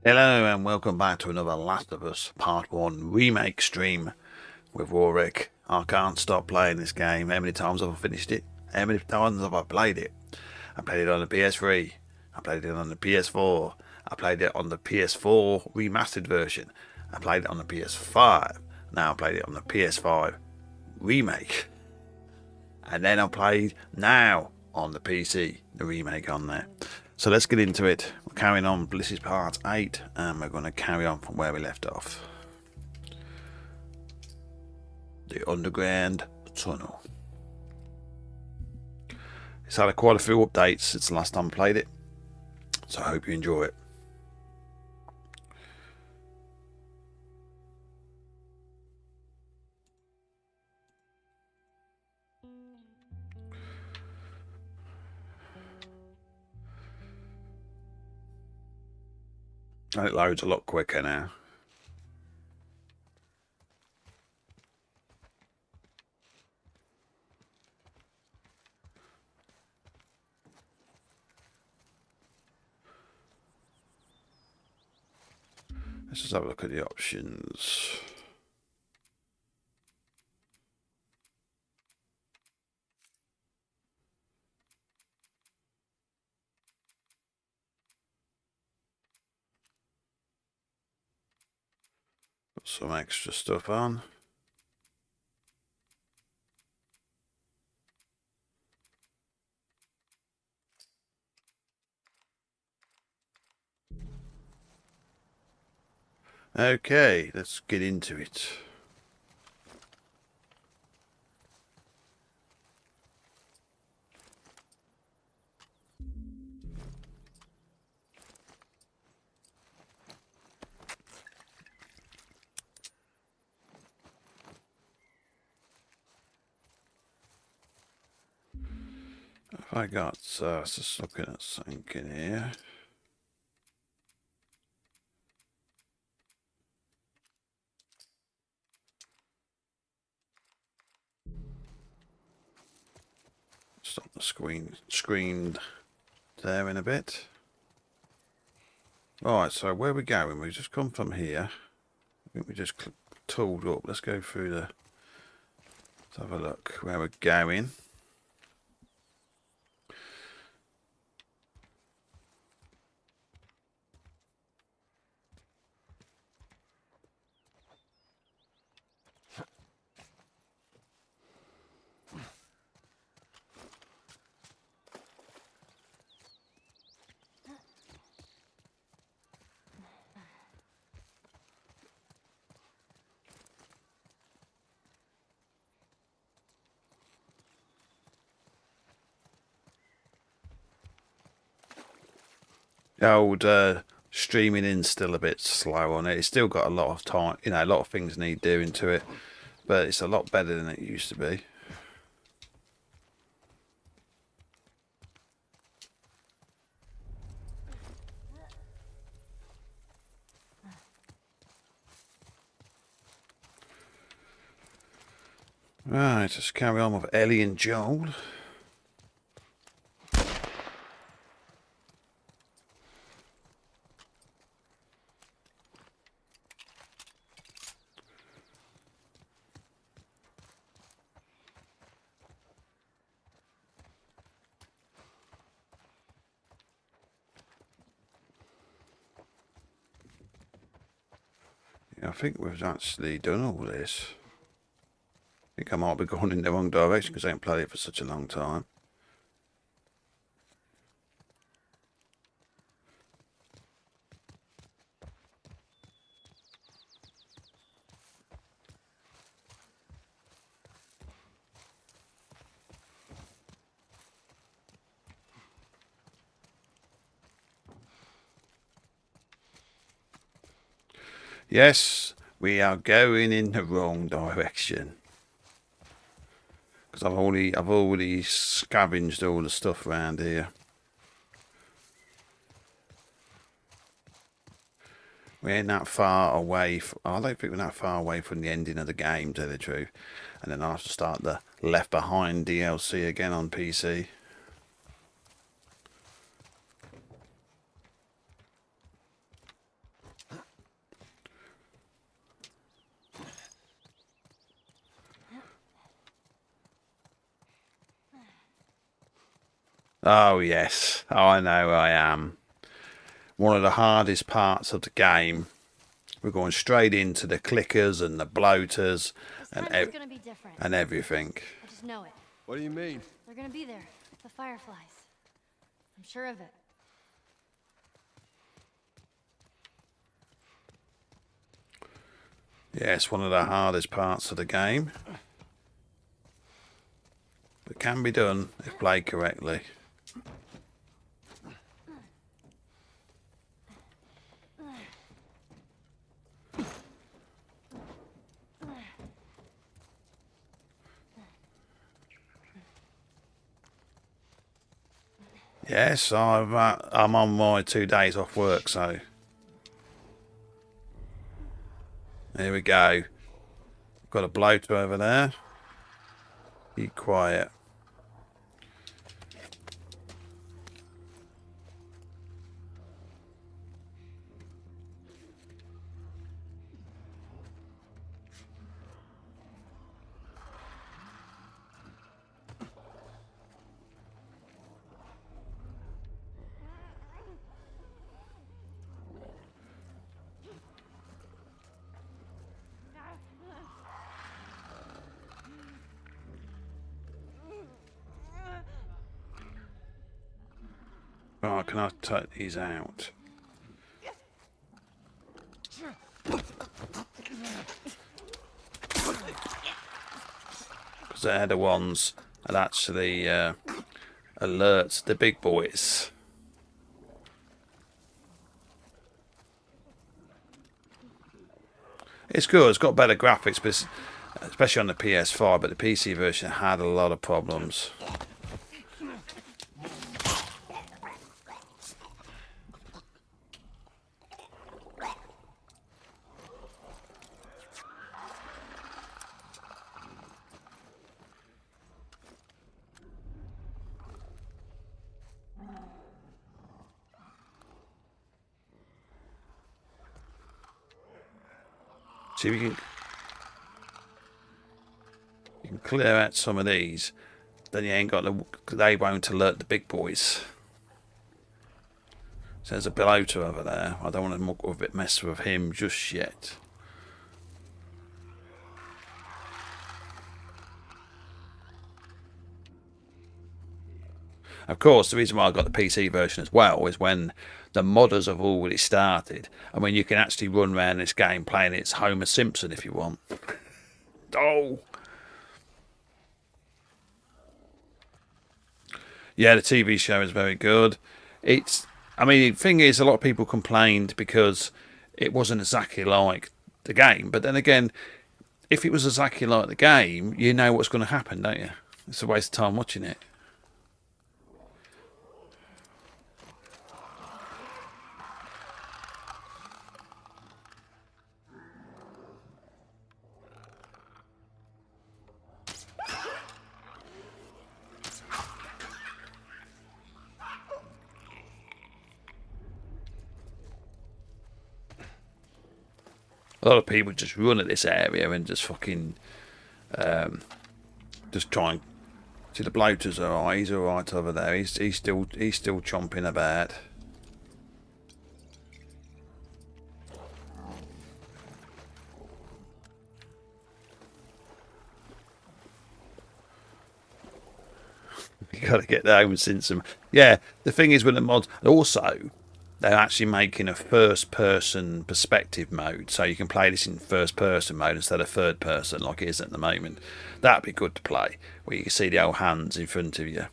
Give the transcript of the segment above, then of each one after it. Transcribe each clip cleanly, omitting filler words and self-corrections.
Hello and welcome back to another Last of Us Part 1 Remake stream with Warric. I can't stop playing this game. How many times have I finished it? How many times have I played it? I played it on the PS3. I played it on the PS4. I played it on the PS4 remastered version. I played it on the PS5. Now I played it on the PS5 Remake. And then I played now on the PC, the remake on there. So let's get into it. We're carrying on. This is part 8, and we're going to carry on from where we left off. The underground tunnel. It's had quite a few updates since the last time I played it, so I hope you enjoy it. And it loads a lot quicker now. Let's just have a look at the options. Put some extra stuff on. Okay, let's get into it. What have I got? So just looking at something in here. Stop the screen there in a bit. Alright, so where are we going? We've just come from here. I think we just tooled up. Let's go through the... Let's have a look where we're going. The old streaming in's still a bit slow on it. It's still got a lot of time, you know, a lot of things need doing to it, but it's a lot better than it used to be. Right, let's carry on with Ellie and Joel. I think we've actually done all this. I think I might be going in the wrong direction because I haven't played it for such a long time. Yes, we are going in the wrong direction. Because I've already scavenged all the stuff around here. We ain't that far away. I don't think we're that far away from the ending of the game, to tell the truth. And then I'll have to start the Left Behind DLC again on PC. Oh yes, I know I am. One of the hardest parts of the game. We're going straight into the clickers and the bloaters and This gonna be different. and everything. I just know it. What do you mean? They're gonna be there. The fireflies. I'm sure of it. Yes, one of the hardest parts of the game. But can be done if played correctly. Yes, I'm on my 2 days off work, so here we go. Got a bloater over there. Be quiet. Oh, can I take these out? Because they're the ones that actually alert the big boys. It's good. It's got better graphics, but especially on the PS5. But the PC version had a lot of problems. See if you can clear out some of these. Then you ain't got they won't alert the big boys. So there's a bloater over there. I don't want to mess with him just yet. Of course, the reason why I got the PC version as well is when the modders have already started, and when you can actually run around this game playing it's Homer Simpson if you want. Oh! Yeah, the TV show is very good. I mean, the thing is, a lot of people complained because it wasn't exactly like the game. But then again, if it was exactly like the game, you know what's going to happen, don't you? It's a waste of time watching it. A lot of people just run at this area and just fucking just try and see the bloater's alright. He's alright over there. He's still chomping about. You got to get home and see some. Yeah, the thing is with the mods, also they're actually making a first-person perspective mode, so you can play this in first-person mode instead of third-person like it is at the moment. That'd be good to play, where you can see the old hands in front of you,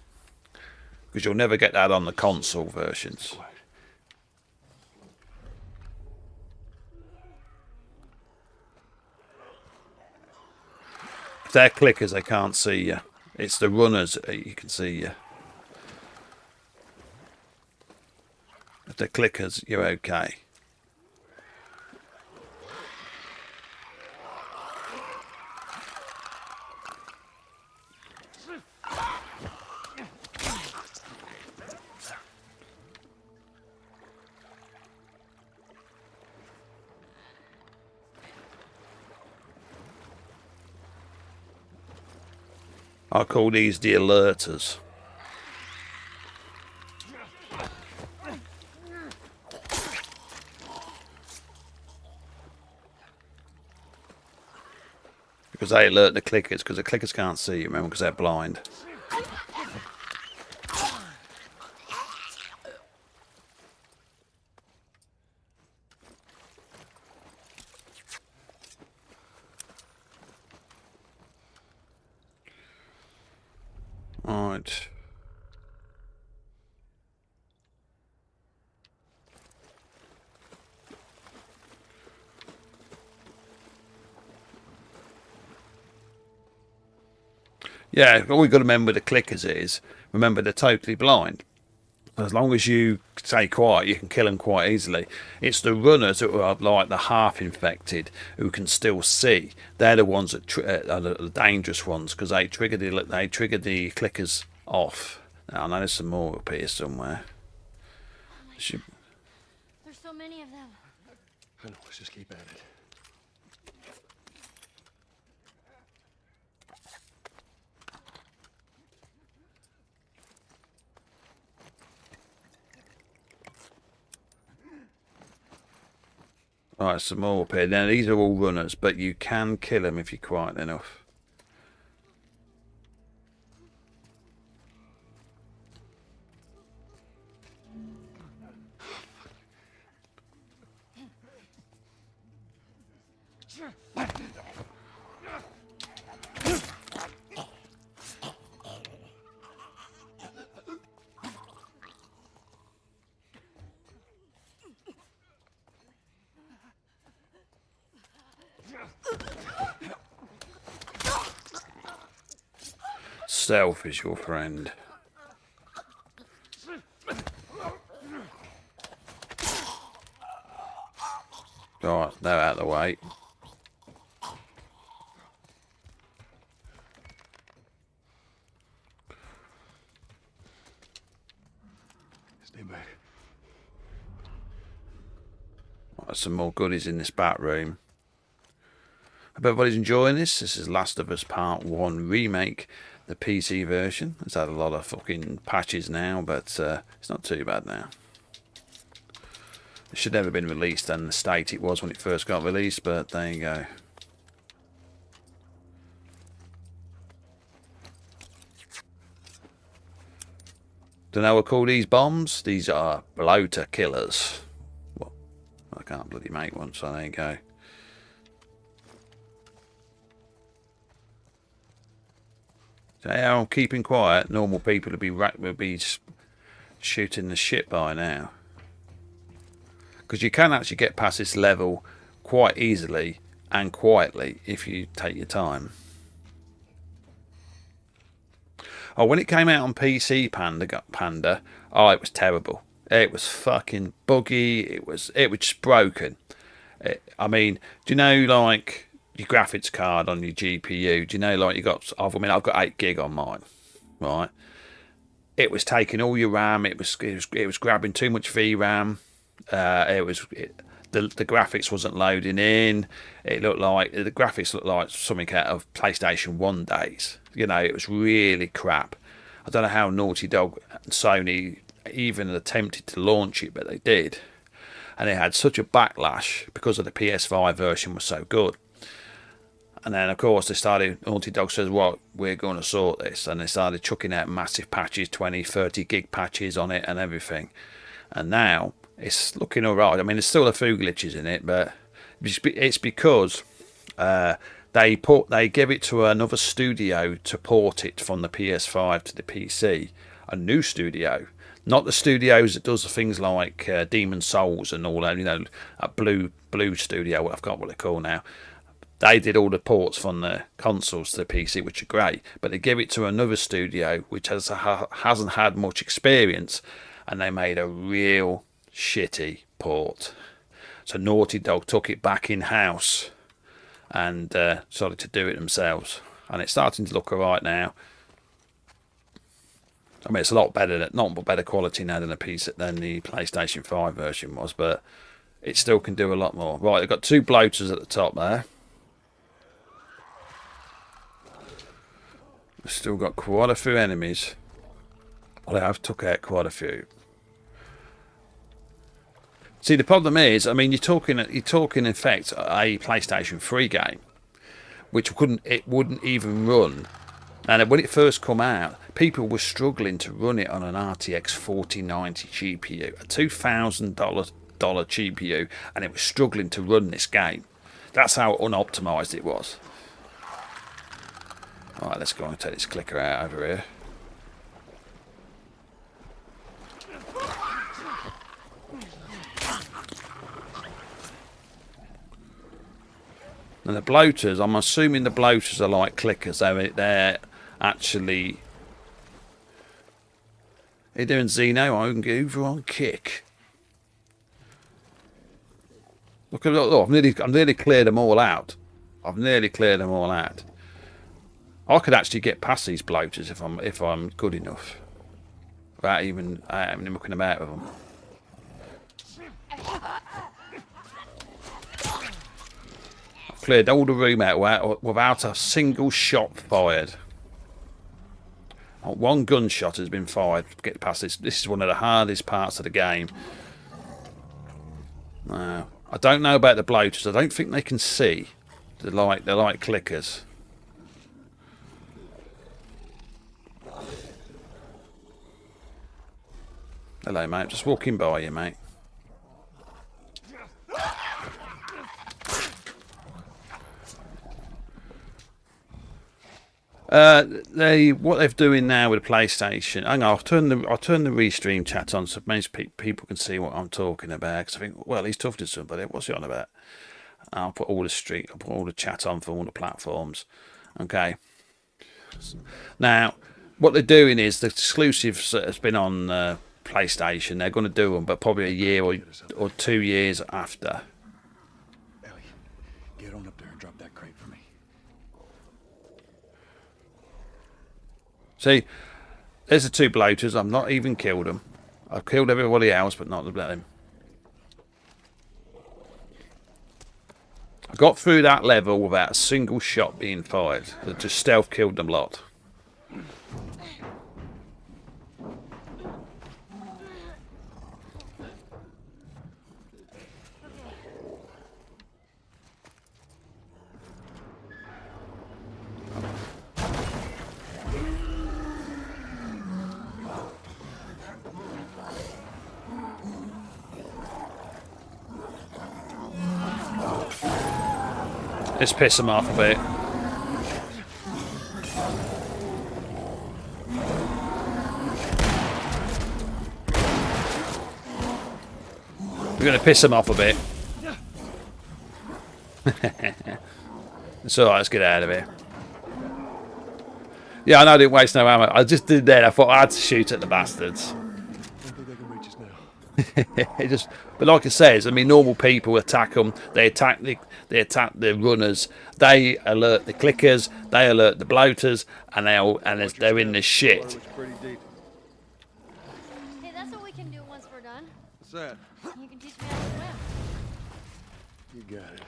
because you'll never get that on the console versions. If they're clickers, they can't see you. It's the runners that you can see you. If they're clickers, you're okay. I call these the alerters. because they alert the clickers, because the clickers can't see you, remember, because they're blind. Right. Yeah, all we've got to remember with the clickers is, remember they're totally blind. As long as you stay quiet, you can kill them quite easily. It's the runners who are like the half-infected who can still see. They're the ones that are the dangerous ones because they trigger the clickers off. Now, I know there's some more up here somewhere. There's so many of them. I know, let's just keep at it. Right, some more up here. Now, these are all runners, but you can kill them if you're quiet enough. Stealth is your friend. Right, they're out of the way. Stay back. Right, some more goodies in this back room. Hope everybody's enjoying this. This is Last of Us Part 1 Remake, the PC version. It's had a lot of fucking patches now, but it's not too bad now. It should never have been released in the state it was when it first got released, but there you go. Don't know what to call these bombs. These are bloater killers. Well, I can't bloody make one, so there you go. So how I'm keeping quiet, normal people would be shooting the shit by now. Because you can actually get past this level quite easily and quietly if you take your time. Oh, when it came out on PC Panda, oh, it was terrible. It was fucking buggy. It was just broken. I mean, do you know, like, your graphics card on your GPU, do you know, like, I've got 8 gig on mine, right? It was taking all your RAM. It was grabbing too much VRAM. The graphics wasn't loading in. The graphics looked like something out of PlayStation 1 days. You know, it was really crap. I don't know how Naughty Dog and Sony even attempted to launch it, but they did. And it had such a backlash because of the PS5 version was so good. And then, of course, Naughty Dog says, well, we're going to sort this. And they started chucking out massive patches, 20, 30 gig patches on it and everything. And now it's looking all right. I mean, there's still a few glitches in it, but it's because they give it to another studio to port it from the PS5 to the PC. A new studio. Not the studios that does things like Demon Souls and all that, you know, a blue studio, I've got what they call now. They did all the ports from the consoles to the PC, which are great, but they give it to another studio which hasn't had much experience, and they made a real shitty port. So Naughty Dog took it back in-house and started to do it themselves, and it's starting to look alright now. I mean, it's a lot better, not better quality now than the PlayStation 5 version was, but it still can do a lot more. Right, they've got 2 bloaters at the top there. We've still got quite a few enemies. Well, I have took out quite a few. See, the problem is, I mean, you're talking in fact a PlayStation 3 game, which wouldn't even run. And when it first come out, people were struggling to run it on an RTX 4090 GPU, a $2,000 GPU, and it was struggling to run this game. That's how unoptimized it was. All right, let's go and take this clicker out over here. And the bloaters, I'm assuming the bloaters are like clickers. They're actually... How you doing, Zeno? I'm over on kick. Look, I've nearly cleared them all out. I've nearly cleared them all out. I could actually get past these bloaters if I'm good enough, without even mucking about with them. I've cleared all the room out without a single shot fired. Not one gunshot has been fired to get past this. This is one of the hardest parts of the game. Now, I don't know about the bloaters. I don't think they can see. They're like clickers. Hello, mate. Just walking by you, mate. What they're doing now with the PlayStation. Hang on, I'll turn the restream chat on so most people can see what I'm talking about. Because I think, well, he's talking to somebody. What's he on about? I'll put all the chat on for all the platforms. Okay. Now, what they're doing is the exclusives that's been on PlayStation. They're going to do them, but probably a year or 2 years after. Ellie, get on up there and drop that crate for me. See, there's the two bloaters. I've not even killed them. I've killed everybody else, but not them. I got through that level without a single shot being fired. I just stealth killed them lot. Let's piss them off a bit. We're going to piss them off a bit. It's alright, let's get out of here. Yeah, I know I didn't waste no ammo. I just did that. I thought I had to shoot at the bastards. I don't think they can reach us now. But like it says, I mean, normal people attack them. They attack the runners. They alert the clickers. They alert the bloaters, and they're in the shit. It's pretty deep. Hey, that's what we can do once we're done. What's that? You can teach me how to swim. You got it.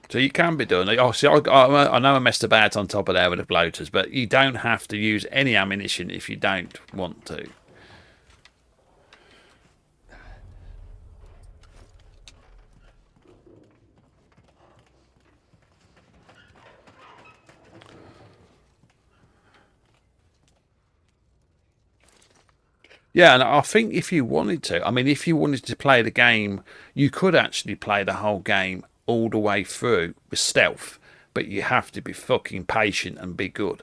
So you can be done. Oh, see, I know I messed about on top of there with the bloaters, but you don't have to use any ammunition if you don't want to. Yeah, and I think if you wanted to, I mean, if you wanted to play the game, you could actually play the whole game all the way through with stealth, but you have to be fucking patient and be good.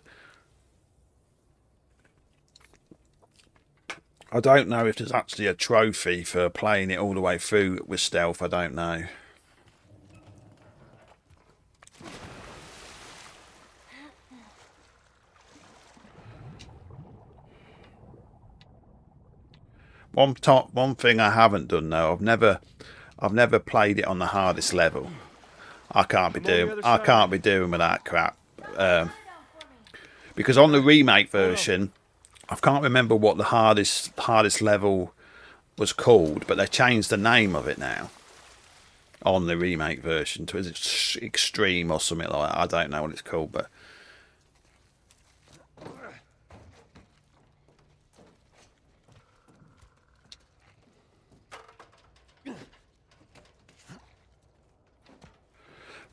I don't know if there's actually a trophy for playing it all the way through with stealth. I don't know. One thing I haven't done though, I've never played it on the hardest level. I can't be doing with that crap. Because on the remake version, I can't remember what the hardest level was called, but they changed the name of it now on the remake version to extreme or something like that. I don't know what it's called, but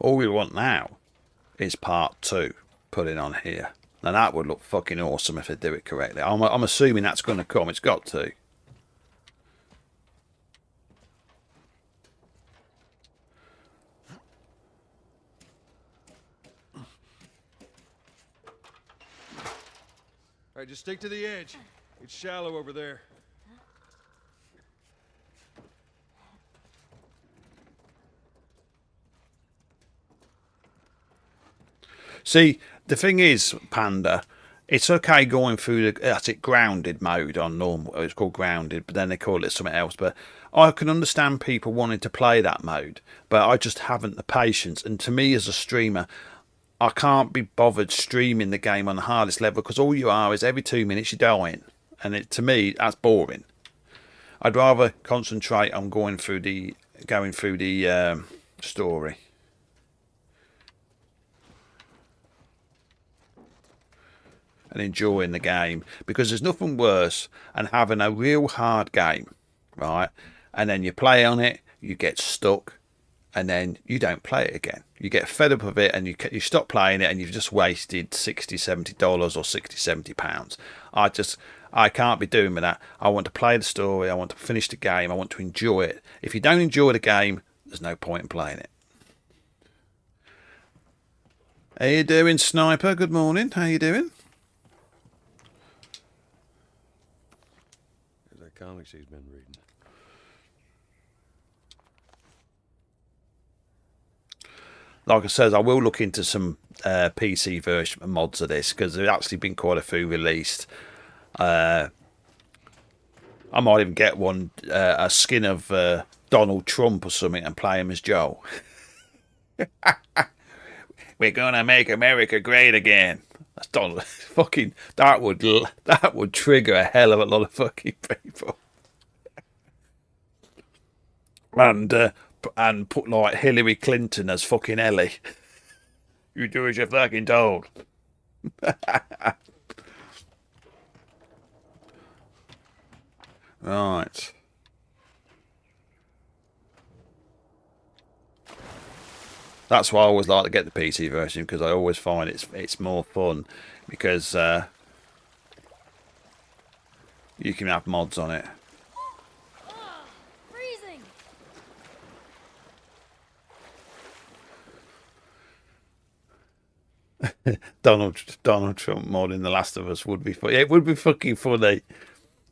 All we want now is part 2 putting on here. Now that would look fucking awesome if they do it correctly. I'm assuming that's going to come. It's got to. All right, just stick to the edge. It's shallow over there. See, the thing is, Panda, it's okay going through that's it, grounded mode on normal. It's called grounded, but then they call it something else. But I can understand people wanting to play that mode, but I just haven't the patience. And to me, as a streamer, I can't be bothered streaming the game on the hardest level because all you are is every 2 minutes you're dying, and to me that's boring. I'd rather concentrate on going through the story. And enjoying the game, because there's nothing worse than having a real hard game, right? And then you play on it, you get stuck, and then you don't play it again. You get fed up of it, and you stop playing it, and you've just wasted $60-70 or £60-70. I can't be doing with that. I want to play the story. I want to finish the game. I want to enjoy it. If you don't enjoy the game, there's no point in playing it. How you doing, Sniper? Good morning. How you doing? Comics he's been reading. Like I said, I will look into some PC version mods of this because there's actually been quite a few released. I might even get one, a skin of Donald Trump or something, and play him as Joe. We're gonna make America great again. That's Donald. Fucking that would trigger a hell of a lot of fucking people. And put like Hillary Clinton as fucking Ellie. You do as you're fucking told. Right. That's why I always like to get the PC version, because I always find it's more fun, because you can have mods on it. Freezing. Donald Trump mod in The Last of Us would be funny. It would be fucking funny.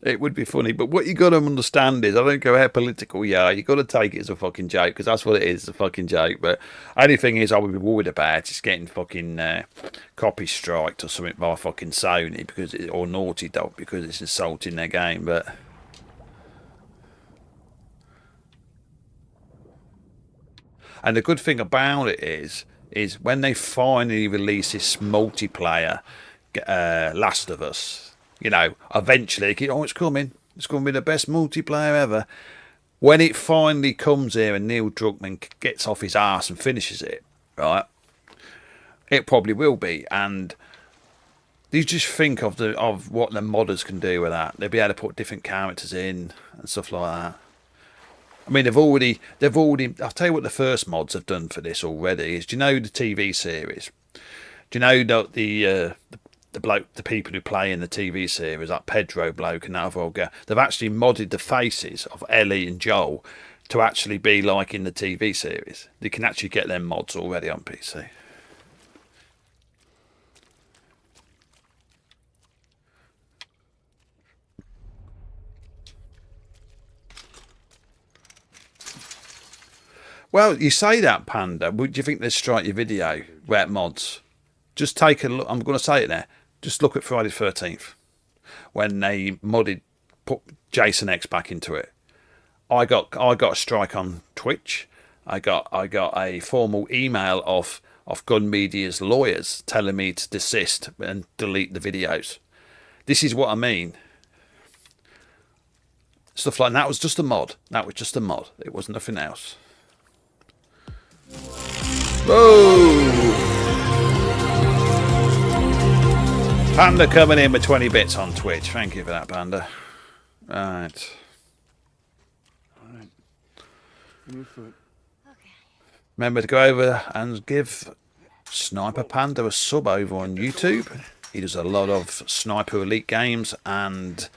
It would be funny, but what you got to understand is, I don't care how political you are, you got to take it as a fucking joke, because that's what it is, a fucking joke. But only thing is, I would be worried about is getting fucking copy striked or something by fucking Sony, or Naughty Dog, because it's insulting their game. But and the good thing about it is when they finally release this multiplayer Last of Us. You know, eventually, it's coming. It's going to be the best multiplayer ever. When it finally comes here and Neil Druckmann gets off his arse and finishes it, right? It probably will be. And you just think of what the modders can do with that. They'll be able to put different characters in and stuff like that. I mean, they've already. I'll tell you what the first mods have done for this already is. Do you know the TV series? Do you know that the people who play in the TV series, like Pedro bloke and that other old guy, they've actually modded the faces of Ellie and Joel to actually be like in the TV series. You can actually get them mods already on PC. Well, you say that, Panda. Would you think they'd strike your video without mods? Just take a look. I'm going to say it there. Just look at Friday the 13th when they put Jason X back into it. I got a strike on Twitch. I got a formal email of Gun Media's lawyers telling me to desist and delete the videos. This is what I mean. Stuff like that was just a mod. That was just a mod. It was nothing else. Whoa! Panda coming in with 20 bits on Twitch. Thank you for that, Panda. Right. All right. Give me your foot. Okay. Remember to go over and give Sniper Panda a sub over on YouTube. He does a lot of Sniper Elite games, and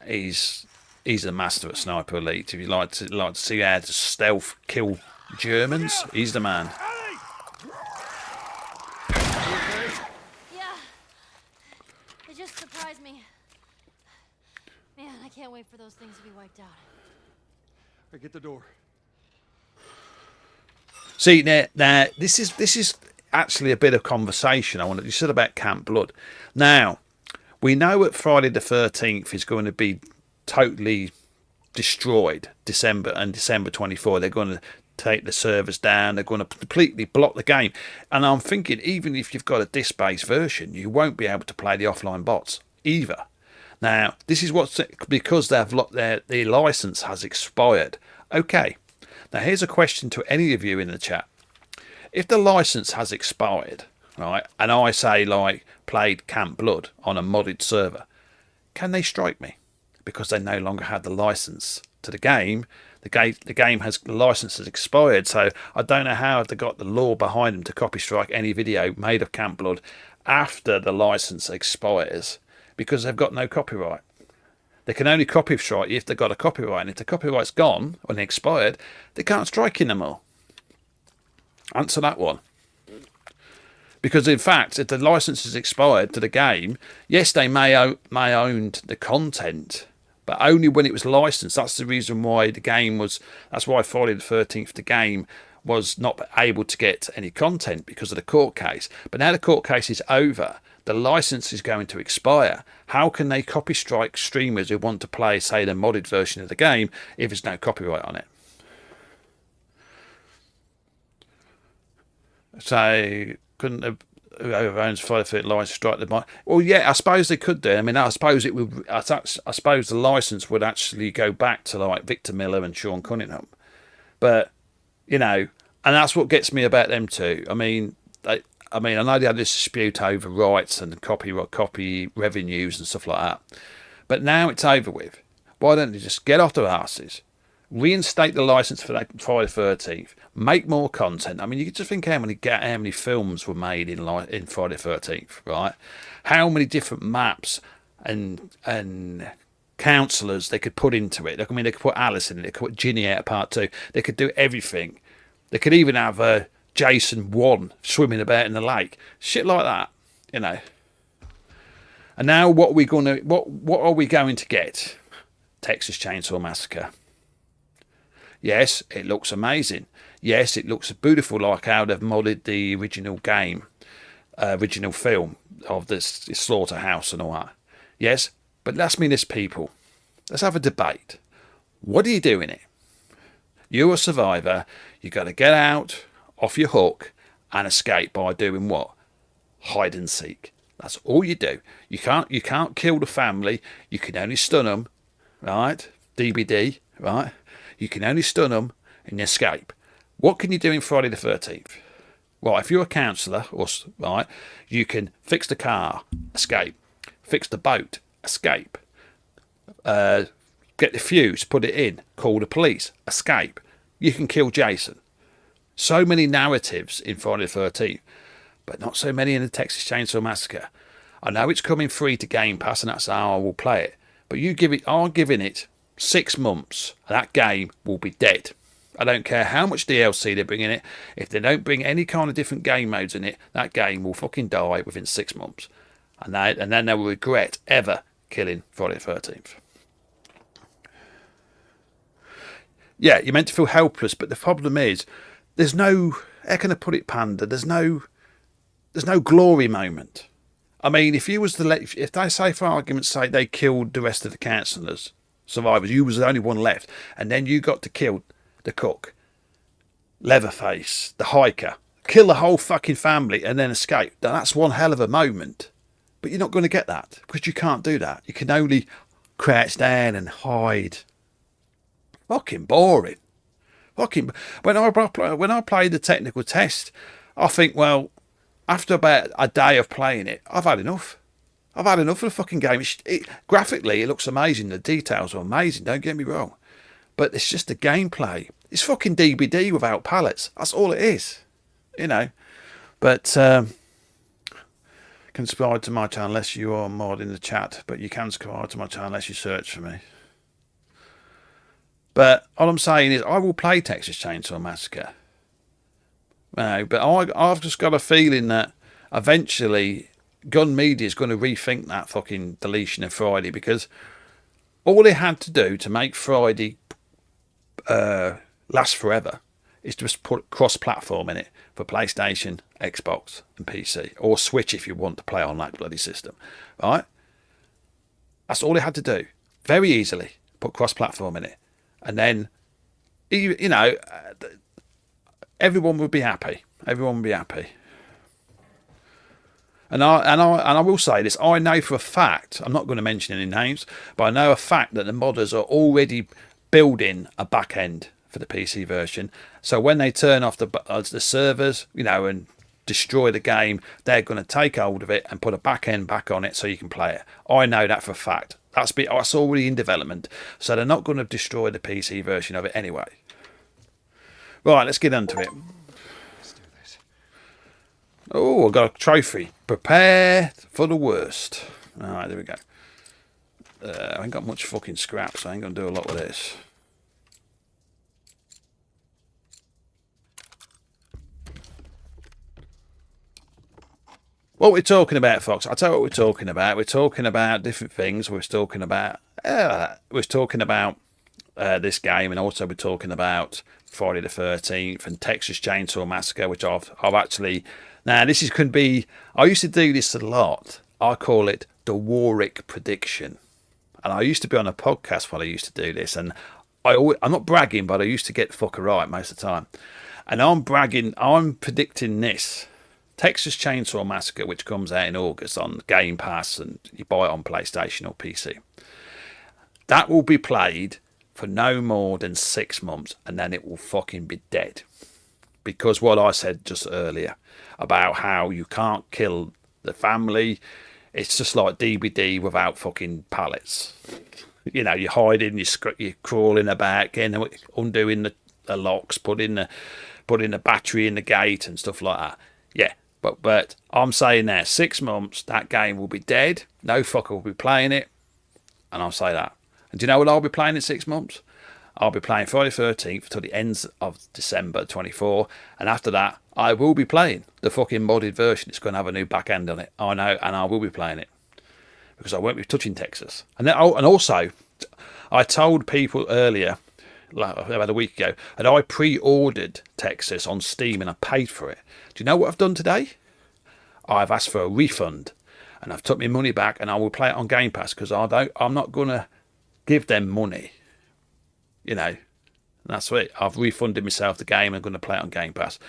he's a master at Sniper Elite. If you like to see how to stealth kill Germans, he's the man. Yeah. It just surprised me. Man, I can't wait for those things to be wiped out. Right, get the door. See, now this is actually a bit of conversation I wanted. You said about Camp Blood. Now, we know that Friday the 13th is going to be totally destroyed. December 24. They're going to take the servers down. They're going to completely block the game. And I'm thinking, even if you've got a disc-based version, you won't be able to play the offline bots either. Now, this is what's because their license has expired. Okay. Now, here's a question to any of you in the chat. If the license has expired, right, and I say, like, played Camp Blood on a modded server, can they strike me? Because they no longer have the license to the game. The license has expired, so I don't know how they got the law behind them to copy strike any video made of Camp Blood after the license expires, because they've got no copyright. They can only copy strike you if they've got a copyright, and if the copyright's gone or expired, they can't strike you no more. Answer that one. Because in fact, if the license is expired to the game, yes, they may own the content, but only when it was licensed. That's the reason why the game was. That's why Friday the 13th, the game was not able to get any content because of the court case. But now the court case is over. The license is going to expire. How can they copy strike streamers who want to play, say, the modded version of the game if there's no copyright on it? So couldn't whoever owns 5-foot license strike the mic? Well, yeah, I suppose they could do. I mean, I suppose it would. I suppose the license would actually go back to like Victor Miller and Sean Cunningham. But you know, and that's what gets me about them two. I mean, I know they had this dispute over rights and copy revenues and stuff like that. But now it's over with. Why don't they just get off their asses, reinstate the license for that Friday the 13th, make more content? I mean, you can just think how many films were made in Friday the 13th, right? How many different maps and counsellors they could put into it. I mean, they could put Alice in it, they could put Ginny out of part 2. They could do everything. They could even have Jason 1 swimming about in the lake, shit like that, you know. And now what are we going to get? Texas Chainsaw Massacre. Yes, it looks amazing. Yes, it looks beautiful, like how they've modded the original game, original film of this slaughterhouse and all that. Yes, but let's be honest, people. Let's have a debate. What do you do in it? You're a survivor. You got to get out off your hook and escape by doing what? Hide and seek. That's all you do. You can't kill the family. You can only stun them, right? DBD, right? You can only stun them and escape. What can you do in Friday the 13th? Well, if you're a counsellor, right, you can fix the car, escape. Fix the boat, escape. Get the fuse, put it in, call the police, escape. You can kill Jason. So many narratives in Friday the 13th, but not so many in the Texas Chainsaw Massacre. I know it's coming free to Game Pass, and that's how I will play it. But I'm giving it 6 months, and that game will be dead. I don't care how much DLC they bring in it. If they don't bring any kind of different game modes in it, that game will fucking die within 6 months. And then they will regret ever killing Friday the 13th. Yeah, you're meant to feel helpless, but the problem is, there's no, how can I put it, Panda? There's no glory moment. I mean, if they say, for argument's sake, they killed the rest of the counsellors, survivors, you was the only one left, and then you got to kill the cook, Leatherface, the hiker, kill the whole fucking family, and then escape. Now, that's one hell of a moment. But you're not going to get that, because you can't do that. You can only crouch down and hide. Fucking boring. When I play the technical test, I think, well, after about a day of playing it, I've had enough. I've had enough of the fucking game. Graphically, it looks amazing. The details are amazing. Don't get me wrong, but it's just the gameplay. It's fucking DBD without pallets. That's all it is, you know. But can subscribe to my channel unless you are mod in the chat. But you can subscribe to my channel unless you search for me. But all I'm saying is, I will play Texas Chainsaw Massacre. No, but I've just got a feeling that eventually Gun Media is going to rethink that fucking deletion of Friday, because all they had to do to make Friday last forever is to just put cross-platform in it for PlayStation, Xbox and PC, or Switch if you want to play on that bloody system, right? That's all they had to do. Very easily put cross-platform in it, and then you know, everyone would be happy. Everyone would be happy. And I will say this, I know for a fact, I'm not going to mention any names, but I know a fact that the modders are already building a back end for the PC version. So when they turn off the servers, you know, and destroy the game, they're going to take hold of it and put a back end back on it so you can play it. I know that for a fact. That's already in development. So they're not going to destroy the PC version of it anyway. Right, let's get onto it. Oh, I've got a trophy. Prepare for the worst. Alright, there we go. I ain't got much fucking scrap, so I ain't going to do a lot with this. What we're talking about, Fox, I'll tell you what we're talking about. We're talking about different things. We're talking about this game, and also we're talking about Friday the 13th and Texas Chainsaw Massacre, which I've actually... Now, this could be... I used to do this a lot. I call it the Warric prediction. And I used to be on a podcast while I used to do this. And I'm not bragging, but I used to get the fucker right most of the time. And I'm predicting this. Texas Chainsaw Massacre, which comes out in August on Game Pass, and you buy it on PlayStation or PC. That will be played for no more than 6 months, and then it will fucking be dead. Because what I said just earlier about how you can't kill the family, it's just like DBD without fucking pallets. You know, you're hiding, you're crawling about, getting, undoing the locks, putting the battery in the gate and stuff like that. Yeah, but I'm saying there, 6 months, that game will be dead. No fucker will be playing it, and I'll say that. And do you know what I'll be playing in 6 months? I'll be playing Friday the 13th till the end of December 24, and after that, I will be playing the fucking modded version. It's going to have a new back end on it. I know, and I will be playing it because I won't be touching Texas. And also, I told people earlier, about a week ago, that I pre-ordered Texas on Steam and I paid for it. Do you know what I've done today? I've asked for a refund, and I've took my money back, and I will play it on Game Pass because I'm not going to give them money. You know, that's it. I've refunded myself the game and I'm going to play it on Game Pass,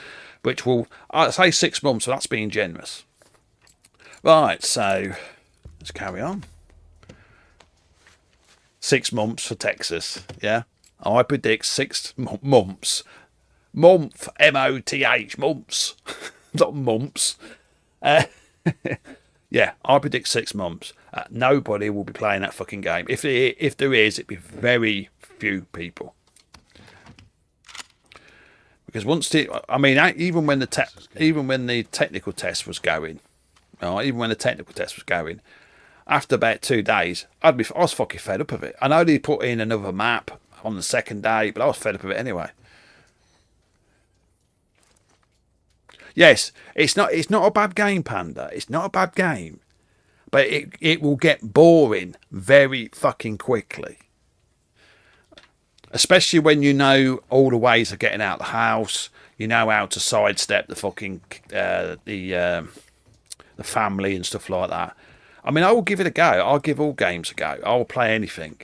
which will, I'd say 6 months, so that's being generous. Right, so let's carry on. 6 months for Texas, yeah? I predict 6 months. Month, M-O-T-H, months. Not mumps. Yeah, I predict 6 months. Nobody will be playing that fucking game. If there is, it'd be very few people. Because even when the technical test was going, after about 2 days, I was fucking fed up of it. I know they put in another map on the second day, but I was fed up of it anyway. Yes, it's not a bad game, Panda. It's not a bad game. But it will get boring very fucking quickly. Especially when you know all the ways of getting out of the house. You know how to sidestep the fucking the family and stuff like that. I mean, I will give it a go. I'll give all games a go. I'll play anything.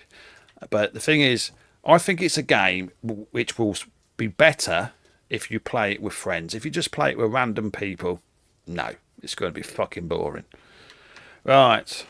But the thing is, I think it's a game which will be better if you play it with friends. If you just play it with random people, no, it's going to be fucking boring. Right.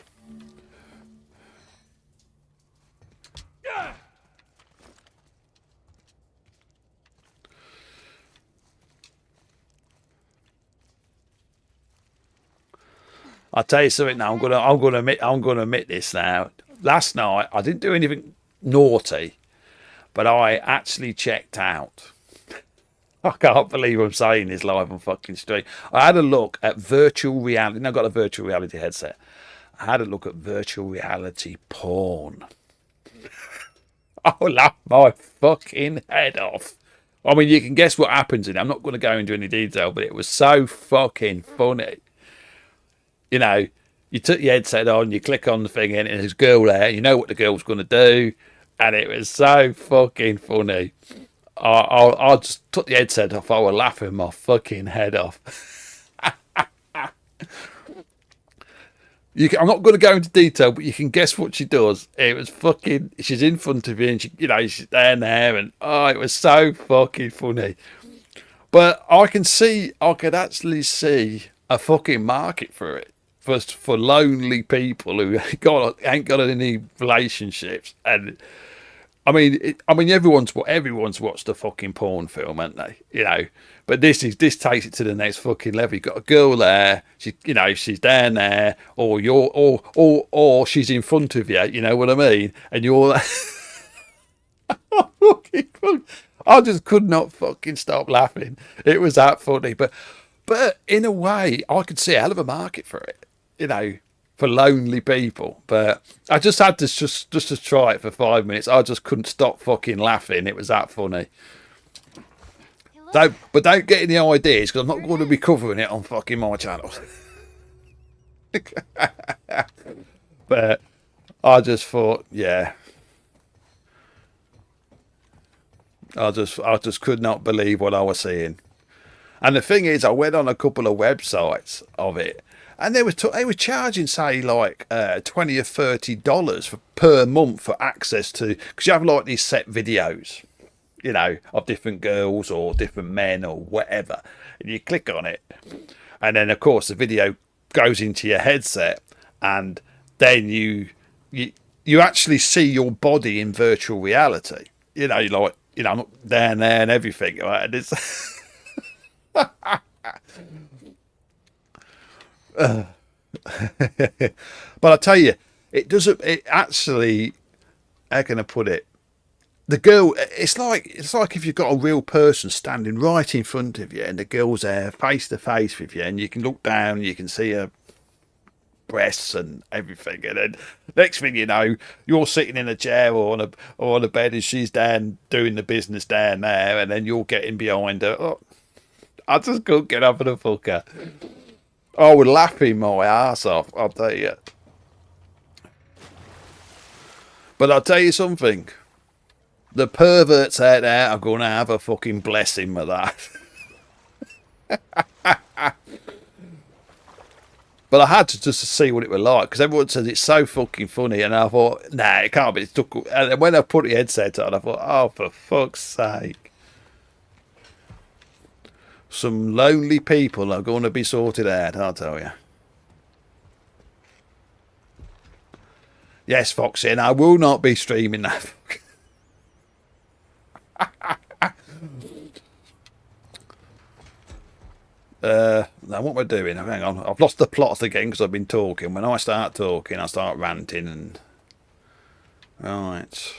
I'll tell you something now. I'm gonna admit this now. Last night I didn't do anything naughty, but I actually checked out. I can't believe I'm saying this live on fucking stream. I had a look at virtual reality. Now I've got a virtual reality headset. I had a look at virtual reality porn. I'll laugh my fucking head off. I mean, you can guess what happens in it. I'm not going to go into any detail, but it was so fucking funny. You know, you took your headset on, you click on the thing, and there's a girl there. You know what the girl's going to do, and it was so fucking funny. I just took the headset off. I was laughing my fucking head off. I'm not going to go into detail, but you can guess what she does. It was fucking. She's in front of you, and she's down there, and it was so fucking funny. But I could actually see a fucking market for it, for lonely people who ain't got any relationships. And I mean, everyone's watched a fucking porn film, haven't they? You know. But this takes it to the next fucking level. You've got a girl there, she's down there, or she's in front of you. You know what I mean? And you're. I just could not fucking stop laughing. It was that funny, but in a way, I could see a hell of a market for it. You know, for lonely people. But I just had to just to try it for 5 minutes. I just couldn't stop fucking laughing. It was that funny. But don't get any ideas, because I'm not going to be covering it on fucking my channel. But I just thought, yeah. I just could not believe what I was seeing. And the thing is, I went on a couple of websites of it, and they were charging, say, like $20 or $30 per month for access to, because you have like these set videos, you know, of different girls or different men or whatever, and you click on it, and then of course the video goes into your headset, and then you actually see your body in virtual reality. You know, like, you know, I'm down there and everything, right? And it's but I tell you, it actually, how can I put it? The girl, it's like if you've got a real person standing right in front of you, and the girl's there face to face with you, and you can look down, and you can see her breasts and everything, and then next thing you know, you're sitting in a chair or on a bed, and she's down doing the business down there, and then you're getting behind her. Oh, I just couldn't get up in the fucker. I was laughing my ass off, I'll tell you. But I'll tell you something. The perverts out there are going to have a fucking blessing with that. But I had to just see what it was like, because everyone says it's so fucking funny, and I thought, nah, it can't be. And when I put the headset on, I thought, oh, for fuck's sake. Some lonely people are going to be sorted out, I'll tell you. Yes, Foxy, and I will not be streaming that. Now what we're doing, hang on, I've lost the plot again because I've been talking. When I start talking, I start ranting, and right.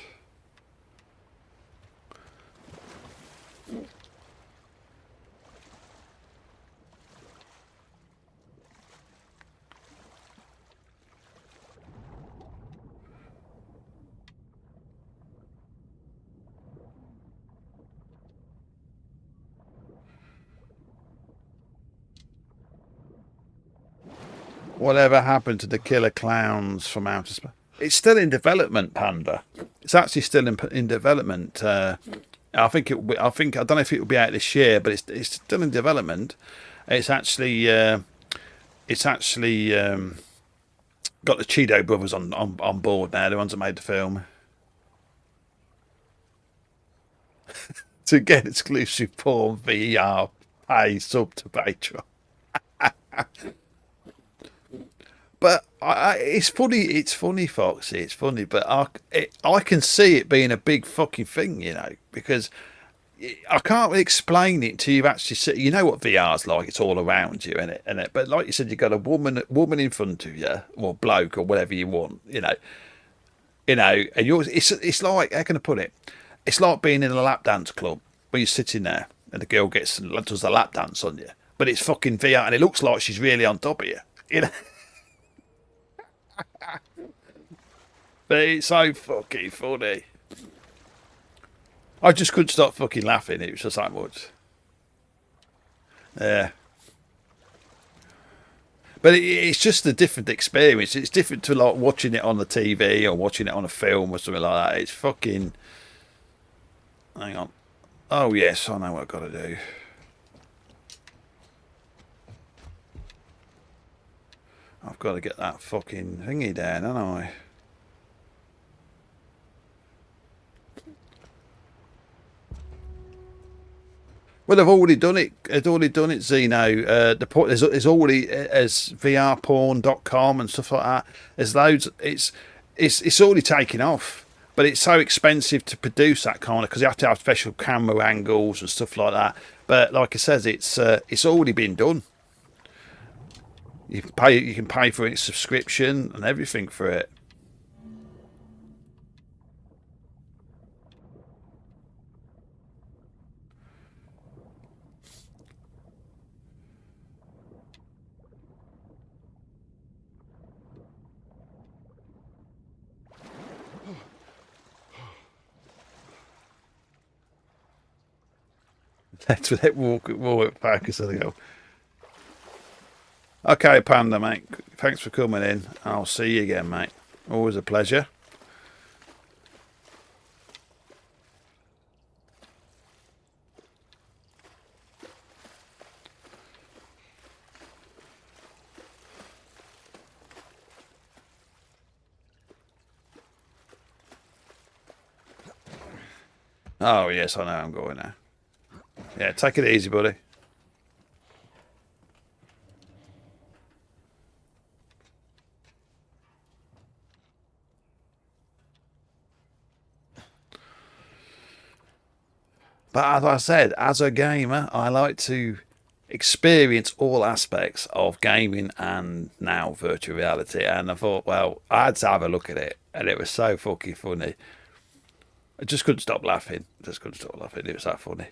Whatever happened to the killer clowns from outer space? It's still in development, Panda. It's actually still in development. I think I don't know if it will be out this year, but it's still in development. It's actually got the Cheeto brothers on board now, the ones that made the film. To get exclusive porn VR, pay sub to Patreon. But it's funny, Foxy. It's funny, but I can see it being a big fucking thing, you know, because I can't really explain it until you've actually seen. You know what VR's like? It's all around you, innit? But like you said, you've got a woman in front of you, or bloke, or whatever you want, you know, and it's like, how can I put it? It's like being in a lap dance club where you're sitting there and the girl does the lap dance on you, but it's fucking VR and it looks like she's really on top of you. You know. But it's so fucking funny. I just couldn't stop fucking laughing. It was just that much. Yeah. But it's just a different experience. It's different to like watching it on the TV or watching it on a film or something like that. It's fucking... Hang on. Oh, yes, I know what I've got to do. I've got to get that fucking thingy down, haven't I? Well, they've already done it. They've already done it, Zeno. There's already as vrporn.com and stuff like that. There's loads. It's already taken off, but it's so expensive to produce that kind of because you have to have special camera angles and stuff like that. But like I says, it's already been done. You can pay for its subscription and everything for it. Let's walk focus on the go. Okay, Panda, mate. Thanks for coming in. I'll see you again, mate. Always a pleasure. Oh, yes, I know I'm going now. Yeah, take it easy, buddy. But as I said, as a gamer, I like to experience all aspects of gaming and now virtual reality. And I thought, well, I had to have a look at it. And it was so fucking funny. I just couldn't stop laughing. It was that funny.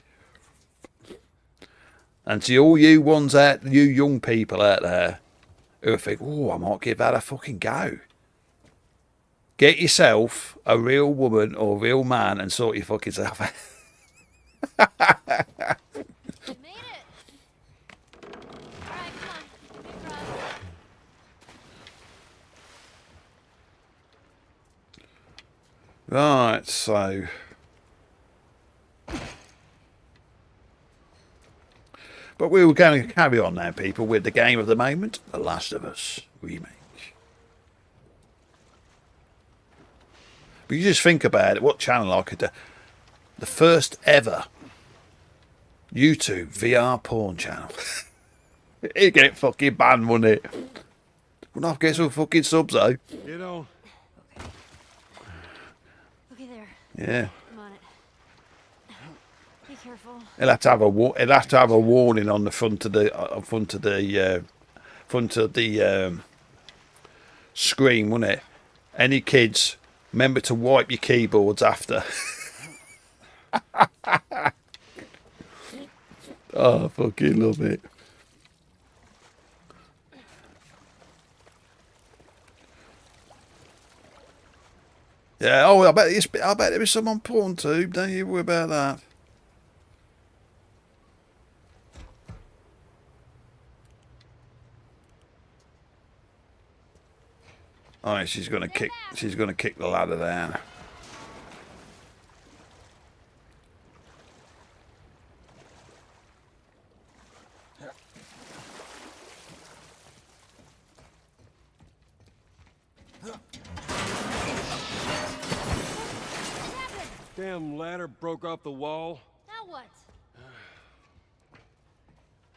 And to all you ones out, you young people out there who think, oh, I might give that a fucking go. Get yourself a real woman or a real man and sort your fucking self out. Made it. All right, come on. Big run. Right, so... But we were going to carry on now, people, with the game of the moment, The Last of Us Remake. But you just think about it, what channel I could do. The first ever YouTube VR porn channel. It'd get fucking banned, wouldn't it? Wouldn't have to get some fucking subs, though. You know. Okay, there. Yeah. I'm on it. Be careful. It'll have to have a warning on the front of the screen, wouldn't it? Any kids, remember to wipe your keyboards after. Oh, I fucking love it. Yeah. Oh, I bet there is some on PornTube. Don't you worry about that. Oh, she's gonna kick the ladder down. Damn ladder broke off the wall. Now what?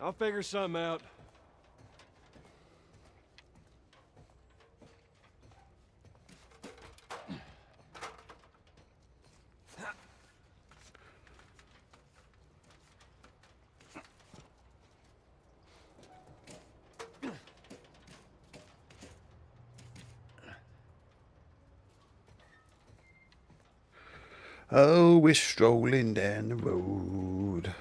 I'll figure something out. Oh, we're strolling down the road.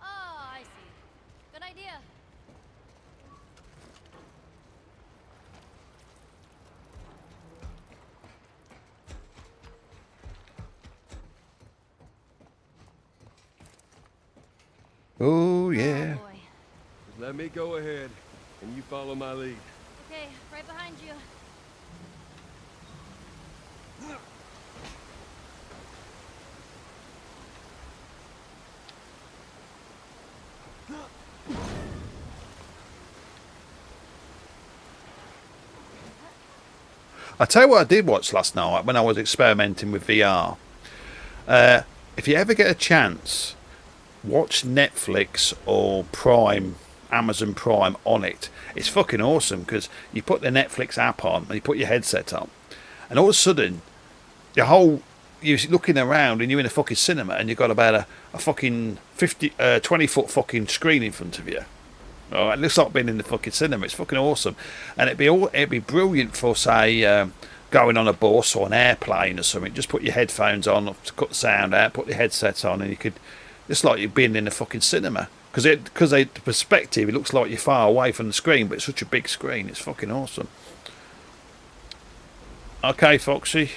Oh, I see. Good idea. Oh, yeah. Oh, boy. Just let me go ahead, and you follow my lead. Okay, right behind you. I tell you what I did watch last night when I was experimenting with VR. If you ever get a chance, watch Netflix or Prime, Amazon Prime on it. It's fucking awesome because you put the Netflix app on and you put your headset on, and all of a sudden, you're looking around and you're in a fucking cinema and you've got about a fucking 20-foot fucking screen in front of you. Oh, it looks like being in the fucking cinema. It's fucking awesome, and it'd be brilliant for say going on a bus or an airplane or something. Just put your headphones on to cut the sound out. Put your headset on, and you could just like you're being in the fucking cinema because the perspective it looks like you're far away from the screen, but it's such a big screen. It's fucking awesome. Okay, Foxy.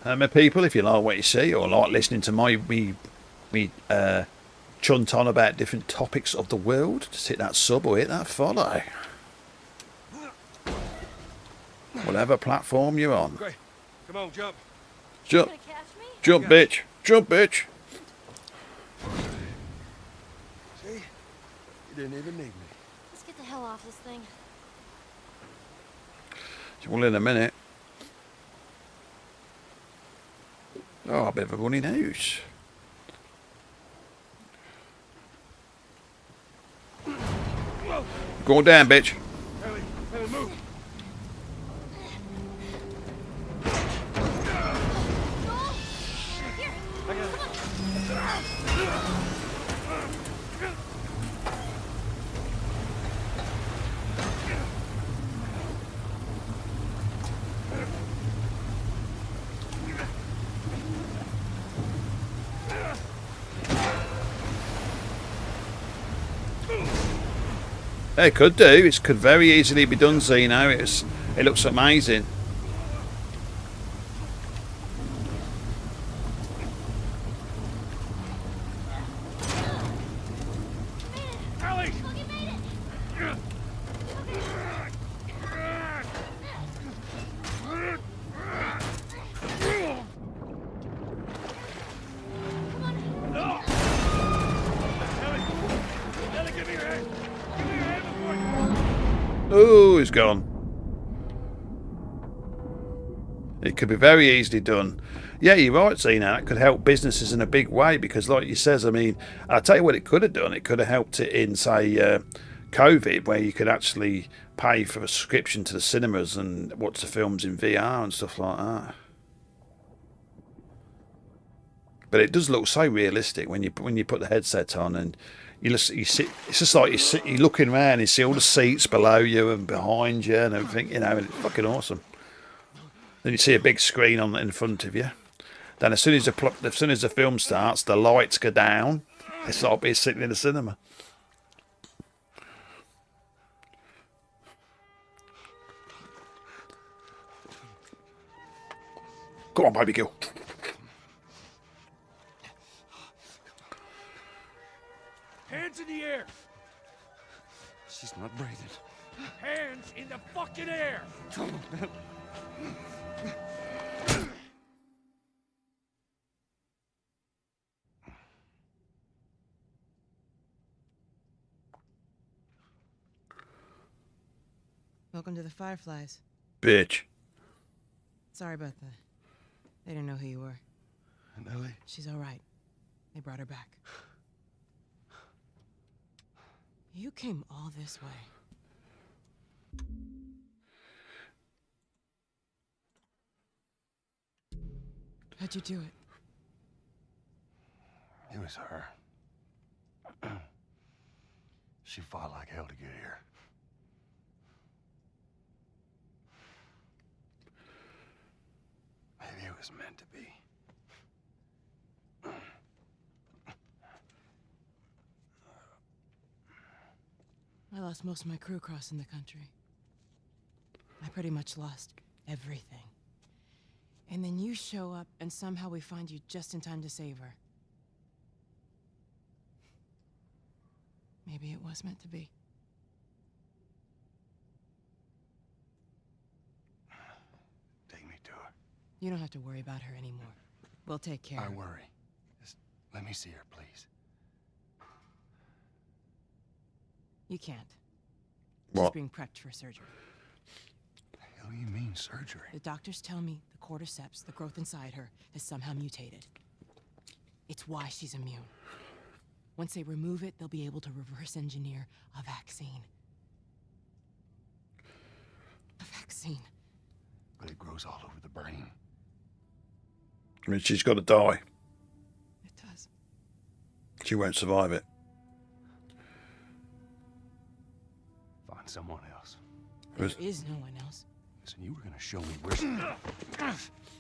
My people, if you like what you see or like listening to me chunt on about different topics of the world, just hit that sub or hit that follow. Whatever platform you're on. Okay, come on, jump. Jump, Gonna catch me? jump, bitch, jump, bitch. See? You didn't even need me. Let's get the hell off this thing. Well, in a minute. Oh, a bit of a runny nose. Going down, bitch. Ellie, move. Here, I got it. It could do. It could very easily be done, Zeno. It looks amazing. Ellie! look, you made it. Ellie, give me your hand. Give me your hand before you... Oh, he's gone. It could be very easily done. Yeah, you're right, Zeno. That could help businesses in a big way because, like you says, I mean, I'll tell you what it could have done. It could have helped it in, say, COVID, where you could actually pay for a subscription to the cinemas and watch the films in VR and stuff like that. But it does look so realistic when you put the headset on and you sit. It's just like you're looking around, you see all the seats below you and behind you and everything. You know, and it's fucking awesome. Then you see a big screen in front of you. Then as soon as the film starts, the lights go down. It's like being sitting in a cinema. Go on, baby girl. Hands in the air! She's not breathing. Hands in the fucking air! Welcome to the Fireflies. Bitch. Sorry about that. They didn't know who you were. And Ellie? She's all right. They brought her back. You came all this way. How'd you do it? It was her. She fought like hell to get here. Maybe it was meant to be. I lost most of my crew crossing the country. I pretty much lost everything. And then you show up, and somehow we find you just in time to save her. Maybe it was meant to be. Take me to her. You don't have to worry about her anymore. We'll take care I of her. worry. Just let me see her, please. You can't. What? She's being prepped for surgery. The hell you mean surgery? The doctors tell me the cordyceps, the growth inside her, has somehow mutated. It's why she's immune. Once they remove it, they'll be able to reverse engineer a vaccine. A vaccine. But it grows all over the brain. I mean, she's got to die. It does. She won't survive it. Find someone else. There is no one else. Listen, you were gonna show me where she...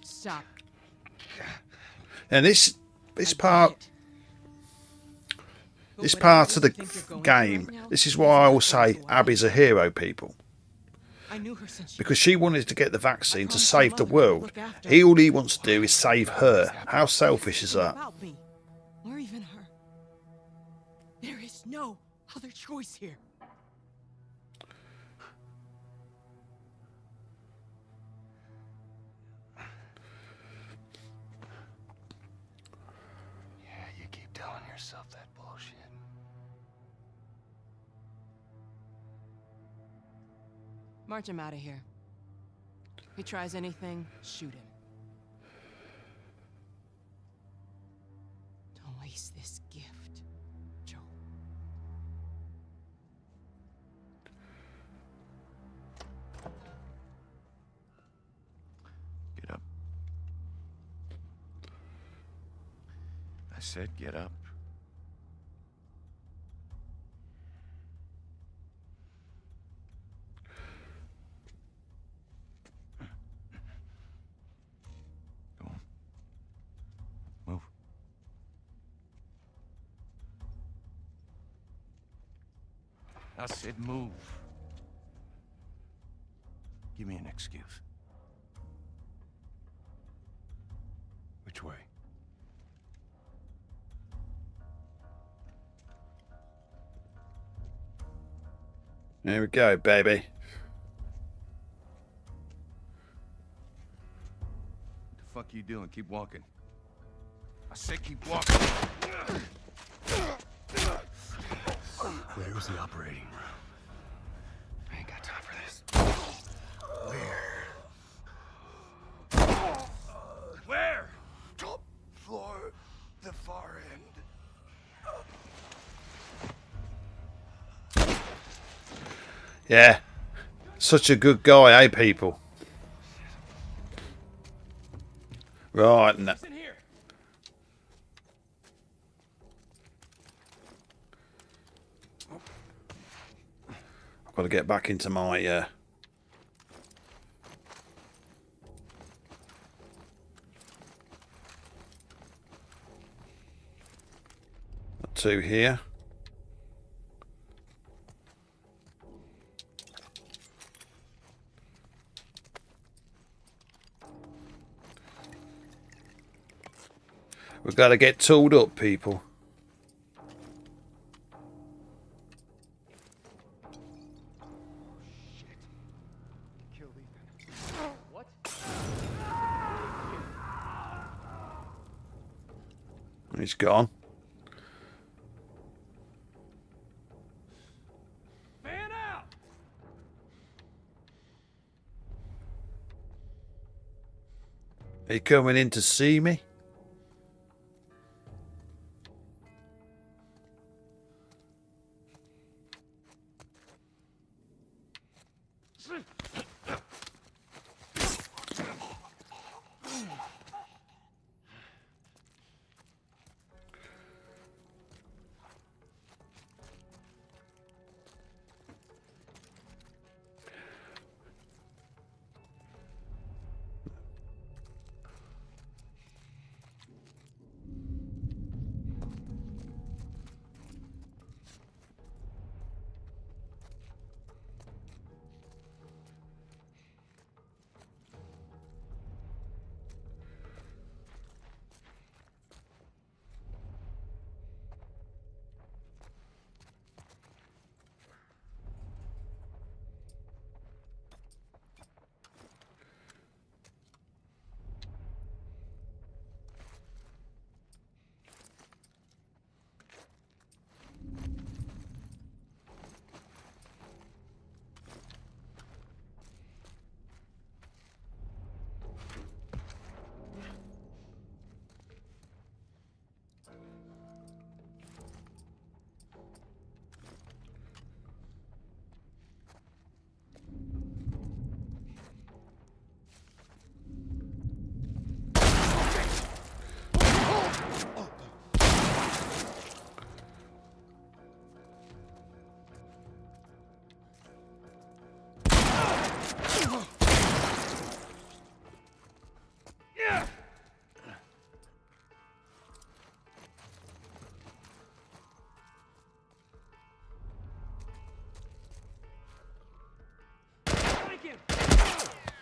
Stop. And this I get part, it. But this whatever part it of is the you think you're going game, through right now, this is it's why I not will say going to allow Abby's you. a hero, people. I knew her since she Because she wanted to get the vaccine to promised my save the mother to world. look after All he wants to do is save her. How selfish is that? about me, or even her. There is no other choice here. Yeah, you keep telling yourself that bullshit. March him out of here. He tries anything, shoot him. Don't waste this gift, Joel. Get up. I said get up. Go on. Move. I said move. Give me an excuse. Which way? There we go, baby. What the fuck you doing? Keep walking. I said keep walking. Where was the operating room? I ain't got time for this. Where? Top floor, the far end. Yeah. Such a good guy, eh, people? Right, no. It's in here. I've got to get back into my two here. We've got to get tooled up, people. Kill Ethan. What? He's gone. Fan out! Are you coming in to see me?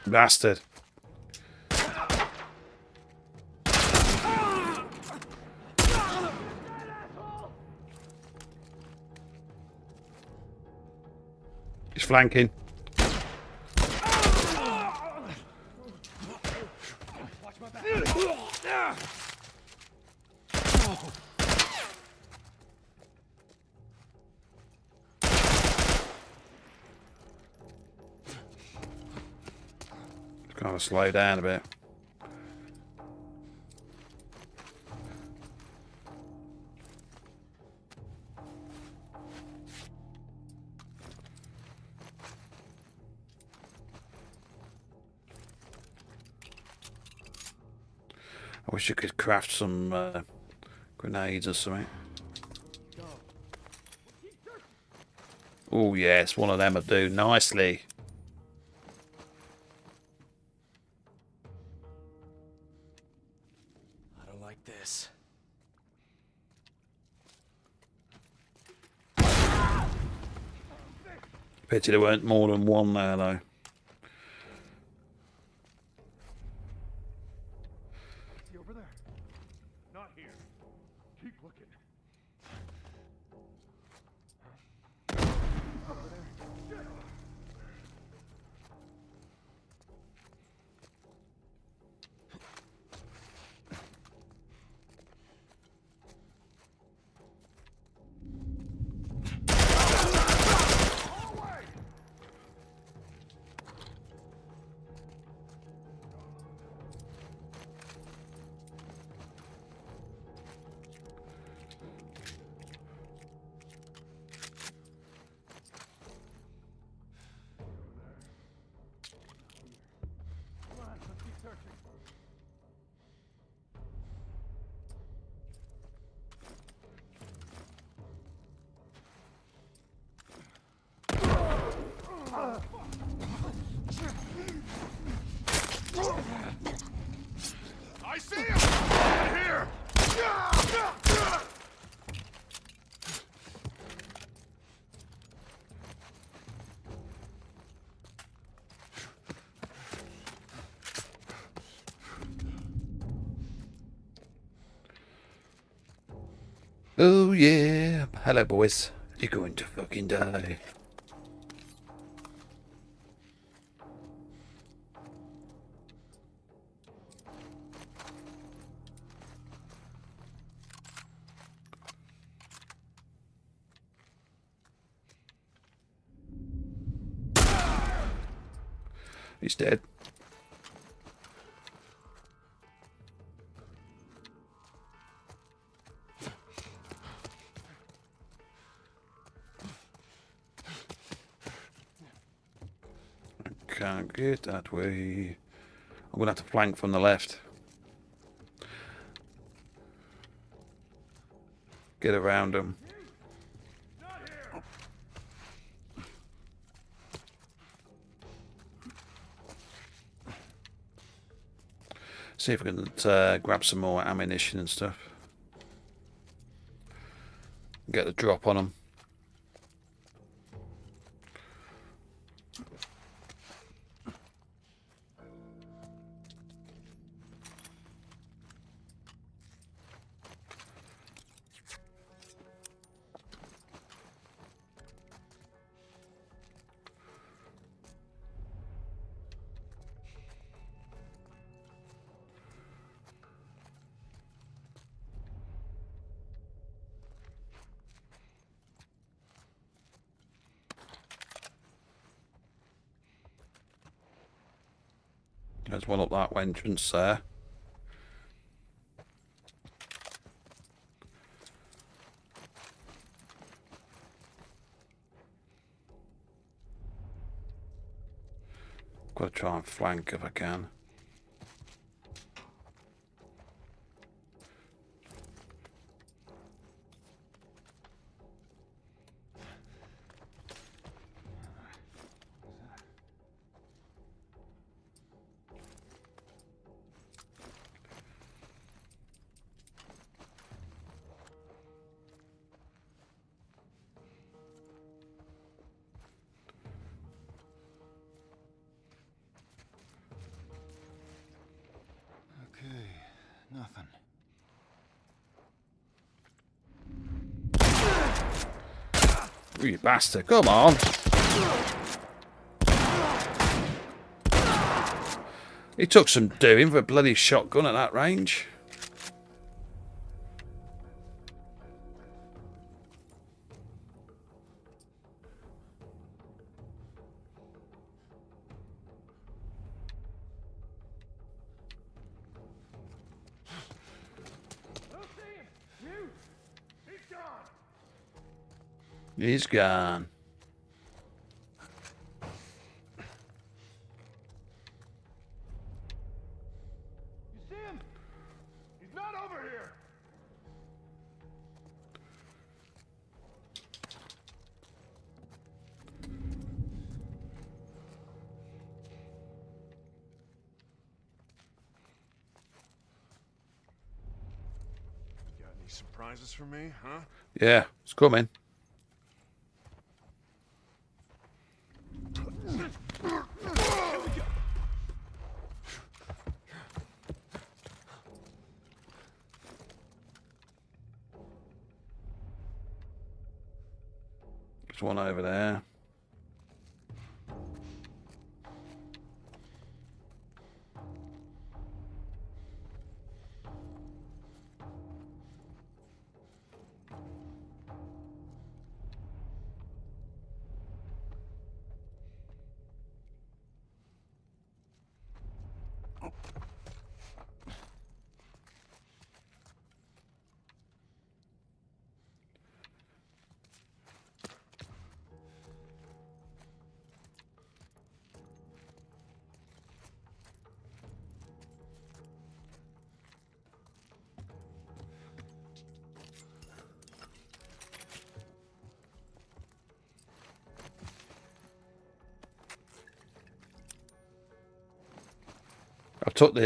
Bastard. He's flanking. Kind of slow down a bit. I wish you could craft some grenades or something. Oh yes, one of them would do nicely. I don't like this. Pity there weren't more than one there though. See over there? Not here. Keep looking. Over there. Shit. Come on, let's keep searching. I see him! Right here! Oh yeah. Hello boys. You're going to fucking die. He's dead. Can't get that way. I'm going to have to flank from the left. Get around them. See if we can grab some more ammunition and stuff. Get the drop on them. There's one up that entrance there. Got to try and flank if I can. Okay, nothing. You bastard, come on! He took some doing for a bloody shotgun at that range. He's gone. You see him? He's not over here. Got any surprises for me, huh? Yeah, it's coming. There's one over there.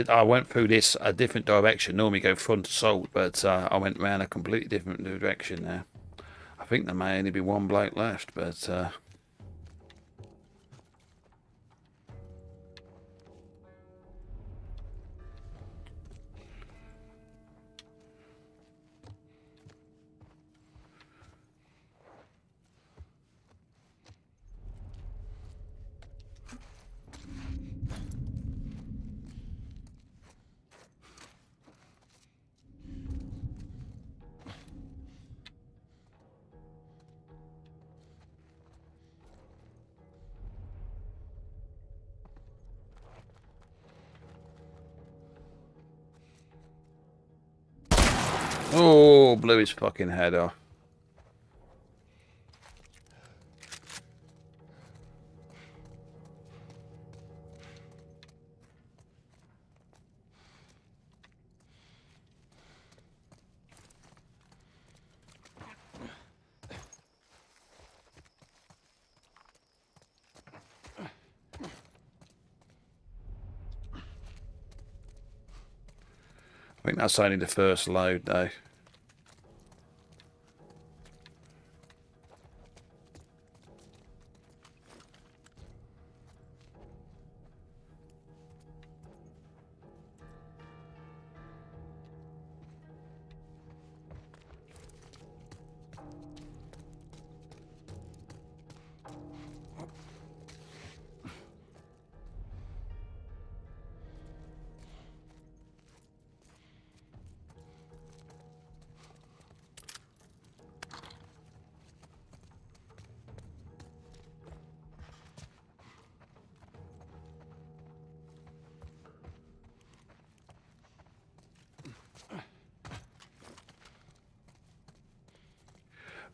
I went through this a different direction. Normally go front assault, but I went round a completely different direction there. I think there may only be one bloke left, but oh, blew his fucking head off. think that's only the first load though.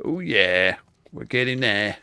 Oh yeah, we're getting there.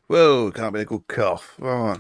Whoa, can't be a good cough. Right.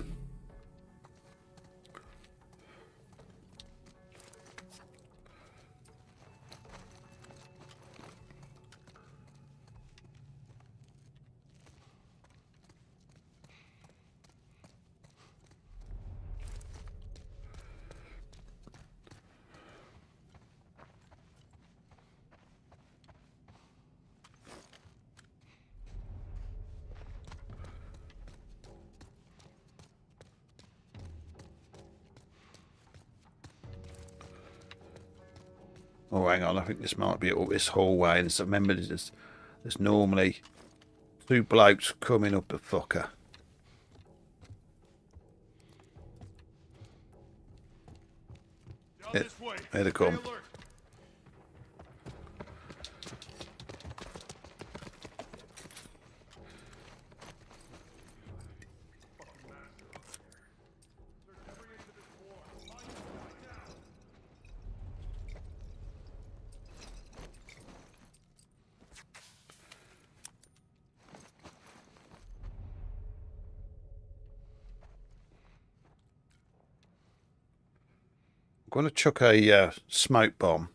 Oh, hang on. I think this might be up this hallway. And so remember, there's normally two blokes coming up the fucker. Down this way. Here they come. Stay alert. I'm going to chuck a smoke bomb.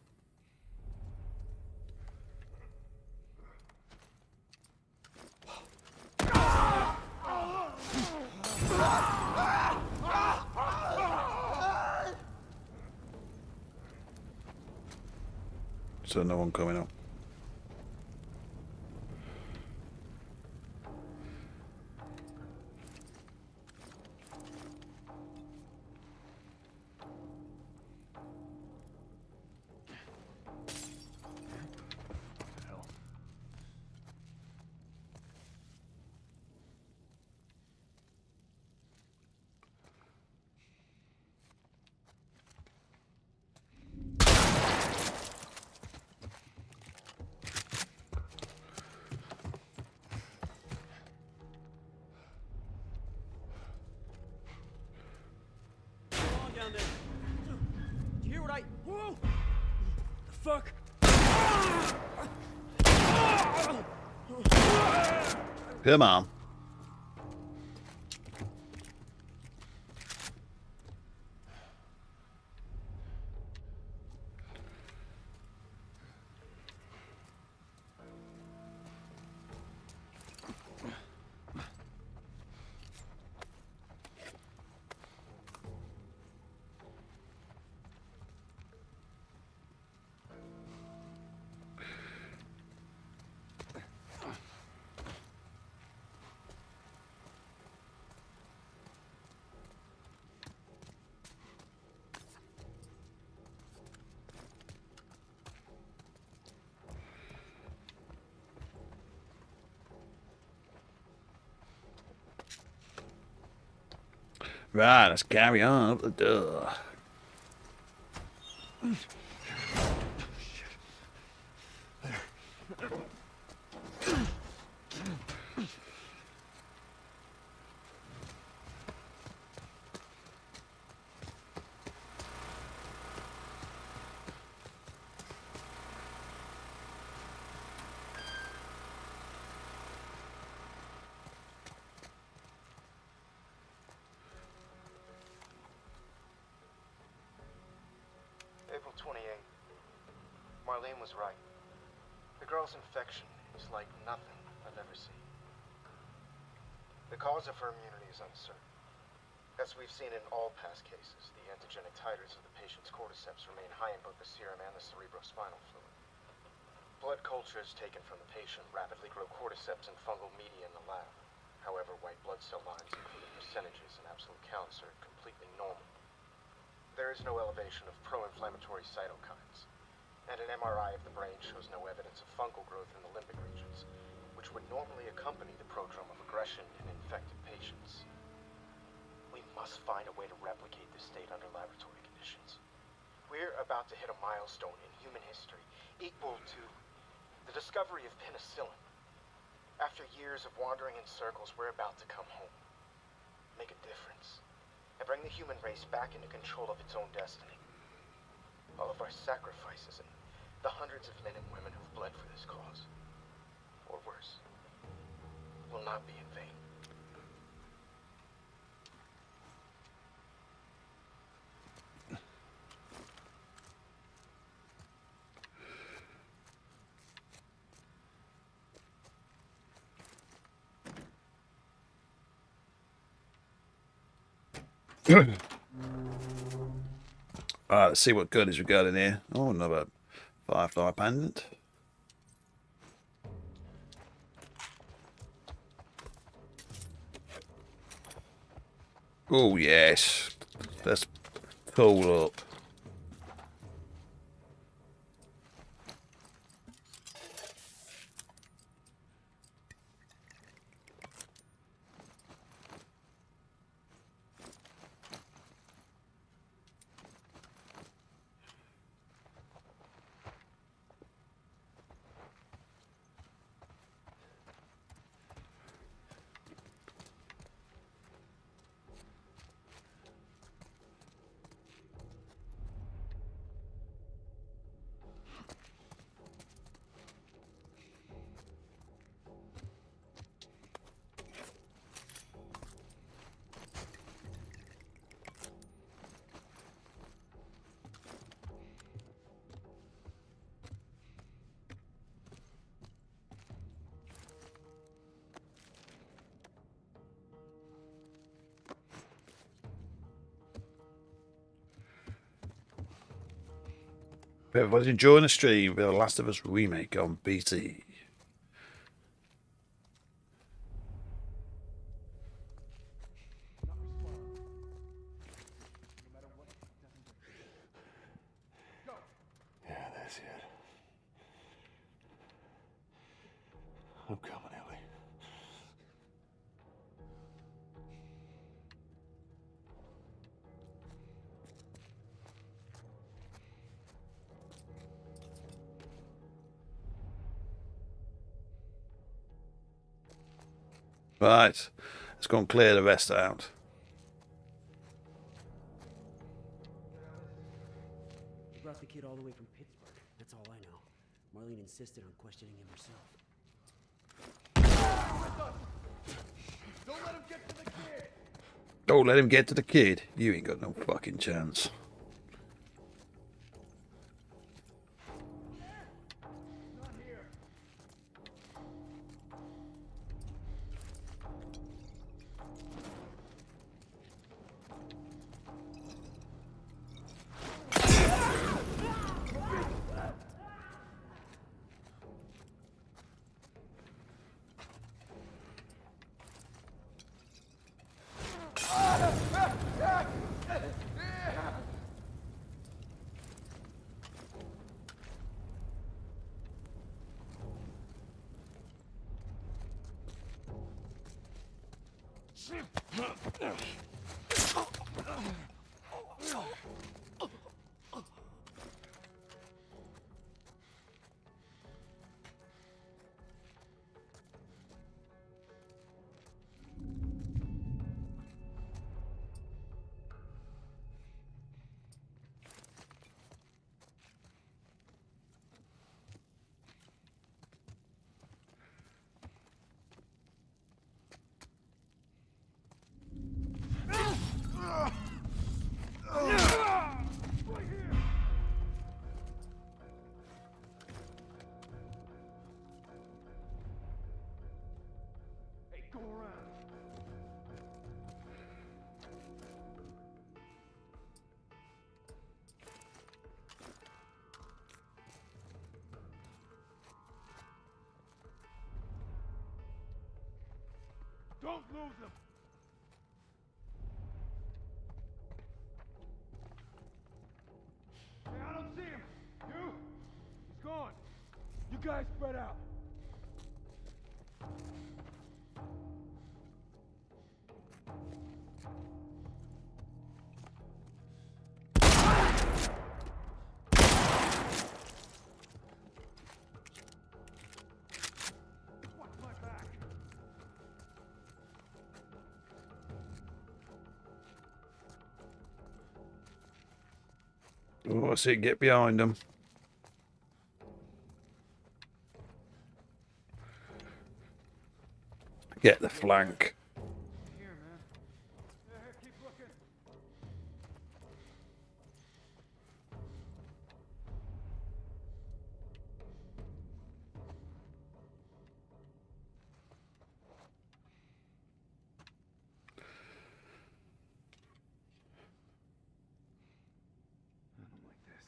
So no one coming up. Down there. Did you hear what I... Whoa! The fuck? Come on. Right, let's carry on up the door. Marlene was right. The girl's infection is like nothing I've ever seen. The cause of her immunity is uncertain. As we've seen in all past cases, the antigenic titers of the patient's cordyceps remain high in both the serum and the cerebrospinal fluid. Blood cultures taken from the patient rapidly grow cordyceps and fungal media in the lab. However, white blood cell lines, including percentages and absolute counts, are completely normal. There is no elevation of pro-inflammatory cytokines, and an MRI of the brain shows no evidence of fungal growth in the limbic regions, which would normally accompany the prodrome of aggression in infected patients. We must find a way to replicate this state under laboratory conditions. We're about to hit a milestone in human history equal to the discovery of penicillin. After years of wandering in circles, we're about to come home, make a difference, and bring the human race back into control of its own destiny. All of our sacrifices and the hundreds of men and women who've bled for this cause, or worse, will not be in vain. Alright, let's see what goodies we got in here. Oh, another firefly pendant. Oh, yes. Let's pull up. If everybody's enjoying the stream with The Last of Us Remake on PC. Yeah, that's it. I'm coming, Ellie. Right, let's go and clear the rest out. He brought the kid all the way from Pittsburgh. That's all I know. Marlene insisted on questioning him herself. Don't let him get to the kid! Don't let him get to the kid. You ain't got no fucking chance. Not here. Don't lose him. Hey, I don't see him. You? He's gone. You guys spread out. Watch my back. Oh, I see it. Get behind them. Get the flank. Here, man. Here, keep looking. I don't like this.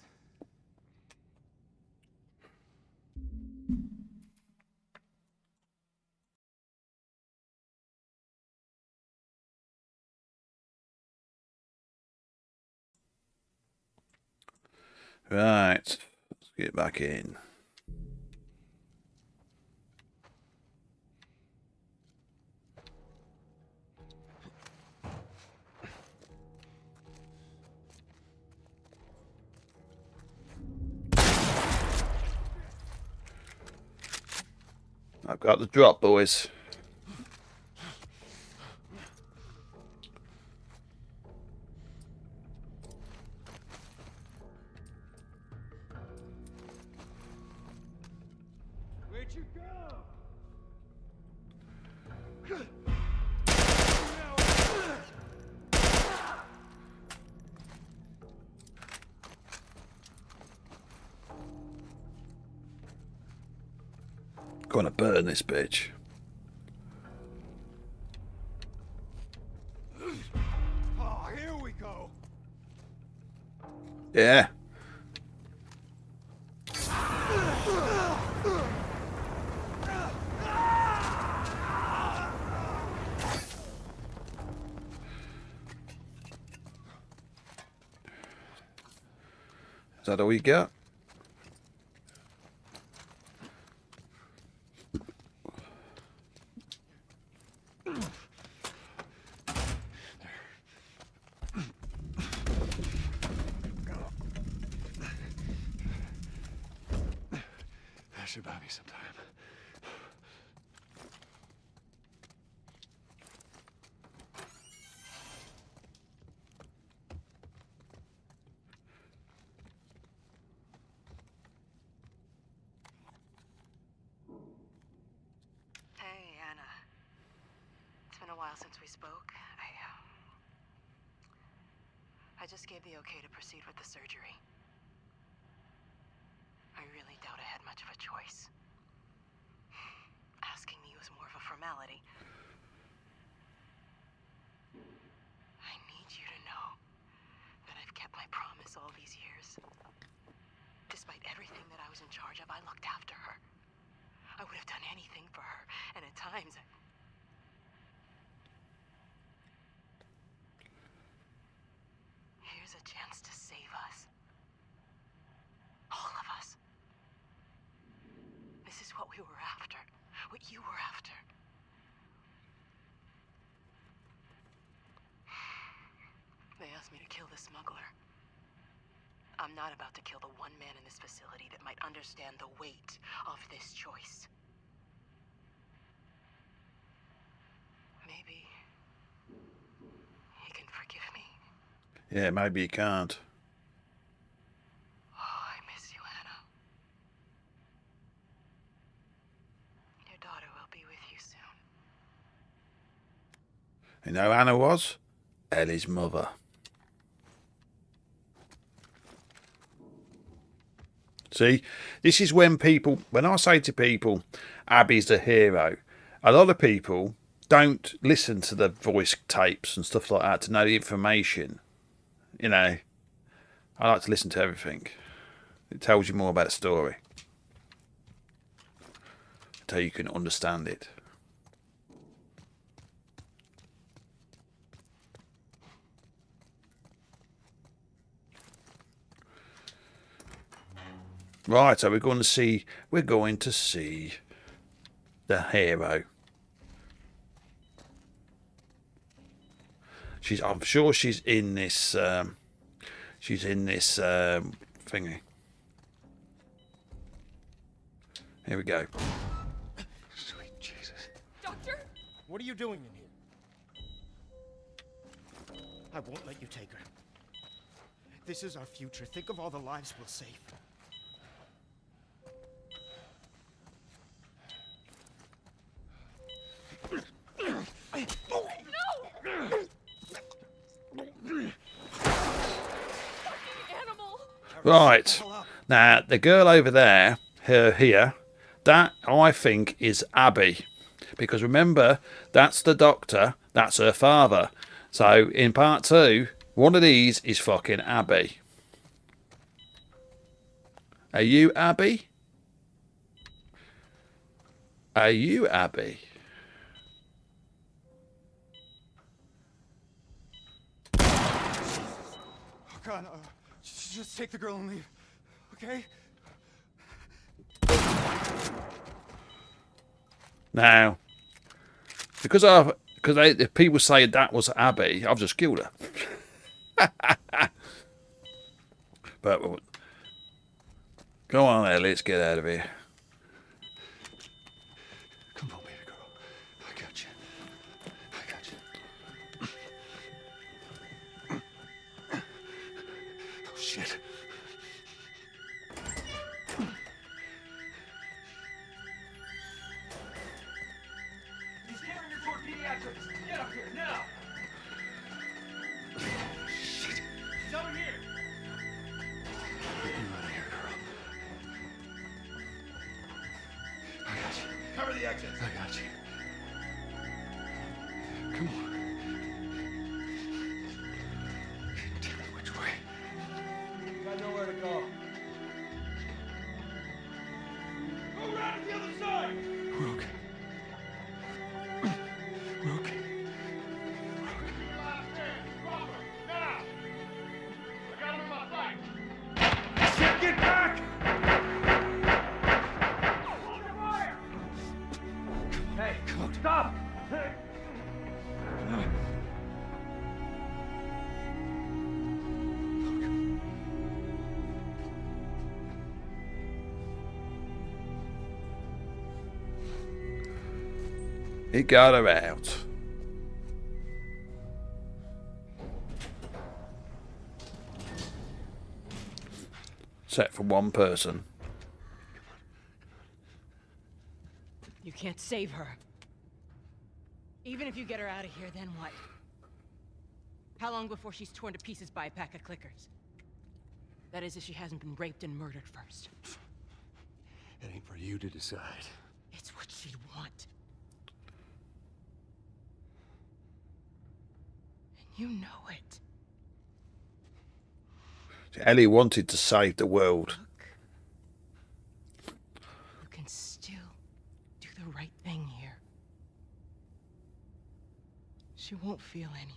Right. Let's get back in. I've got the drop, boys. Where'd you go? Gonna burn this bitch. Oh, here we go. Yeah. Is that all you got? That should buy me some time. Hey, Anna. It's been a while since we spoke. I just gave the okay to proceed with the surgery. I really doubt I had much of a choice. Asking me was more of a formality. I need you to know that I've kept my promise all these years. Despite everything that I was in charge of, I looked after her. I would have done anything for her, and at times Here's a chance to save us. All of us. This is what we were after. What you were after. They asked me to kill the smuggler. I'm not about to kill the one man in this facility that might understand the weight of this choice. Maybe he can forgive me. Yeah, maybe you can't. Oh, I miss you, Anna. Your daughter will be with you soon. You know who Anna was? Ellie's mother. See, this is when I say to people, Abby's the hero, a lot of people don't listen to the voice tapes and stuff like that to know the information. You know, I like to listen to everything. It tells you more about the story. Until you can understand it. Right, so we're going to see the hero. I'm sure she's in this thingy. Here we go. Sweet Jesus. Doctor? What are you doing in here? I won't let you take her. This is our future. Think of all the lives we'll save. Animal! Right. Now, the girl over there, her here, that I think is Abby. Because remember, that's the doctor, that's her father. So in part 2, one of these is fucking Abby. Are you Abby? Are you Abby? Oh God, just take the girl and leave, okay? Now, because if people say that was Abby, I've just killed her. But go on, Ellie, let's get out of here. Come on, baby girl. I got you. I got you. Oh, shit. He's carrying her toward pediatrics. Get up here, now! Shit. He's over here! Get you out of here, girl. I got you. Cover the exit! I got you. Come on. Tell me which way. Got nowhere to go. Go around to the other side! We're okay. We're okay. Last man, drop him, now! I got him in my sight! Shit, get back! Hold your fire! Hey, stop! Hey. He got her out. Except for one person. You can't save her. Even if you get her out of here, then what? How long before she's torn to pieces by a pack of clickers? That is, if she hasn't been raped and murdered first. It ain't for you to decide. It's what she'd want. And you know it. Ellie wanted to save the world. You can still do the right thing here. She won't feel anything.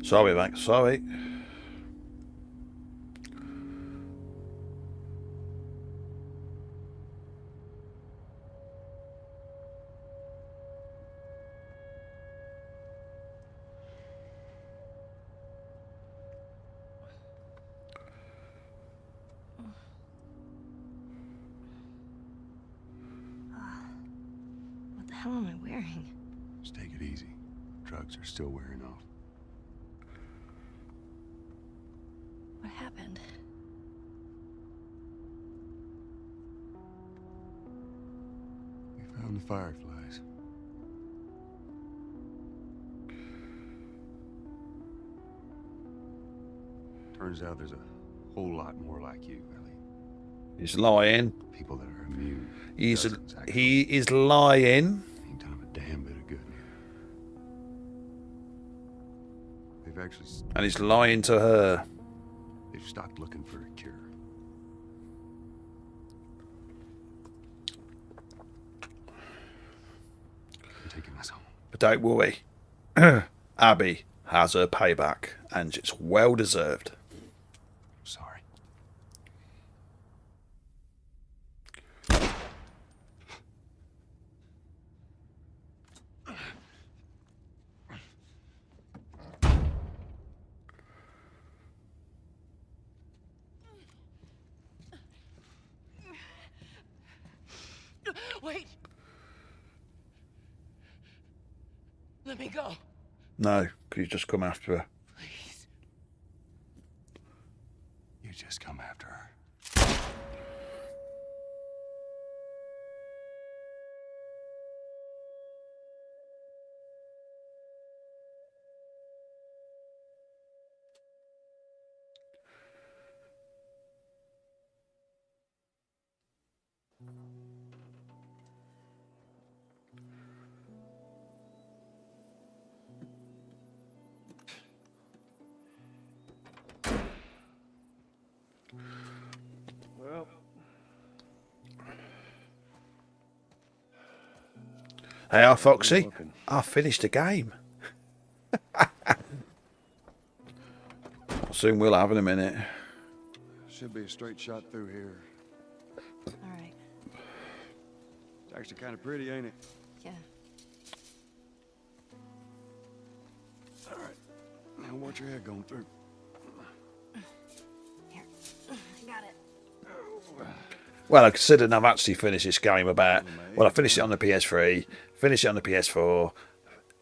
Sorry, Max. Sorry. What the hell am I wearing? Just take it easy. Drugs are still wearing off. What happened? We found the fireflies. Turns out there's a whole lot more like you, Ellie. He's lying. People that are immune. He He is lying. ain't done him a damn bit of good neither. They've actually And he's lying to her. they've stopped looking for a cure. I'm taking us home. But don't worry. Abby has her payback, and it's well deserved. Sorry. Wait! Let me go. No, could you just come after her? Please. You just come after her. Well, Hey, Foxy, I finished the game. Soon we'll have in a minute. Should be a straight shot through here. All right. It's actually kind of pretty, ain't it? Yeah. All right. Now watch your head going through. Here. I got it. Well, I consider I've actually finished this game about... Well, I finished it on the PS3, finished it on the PS4.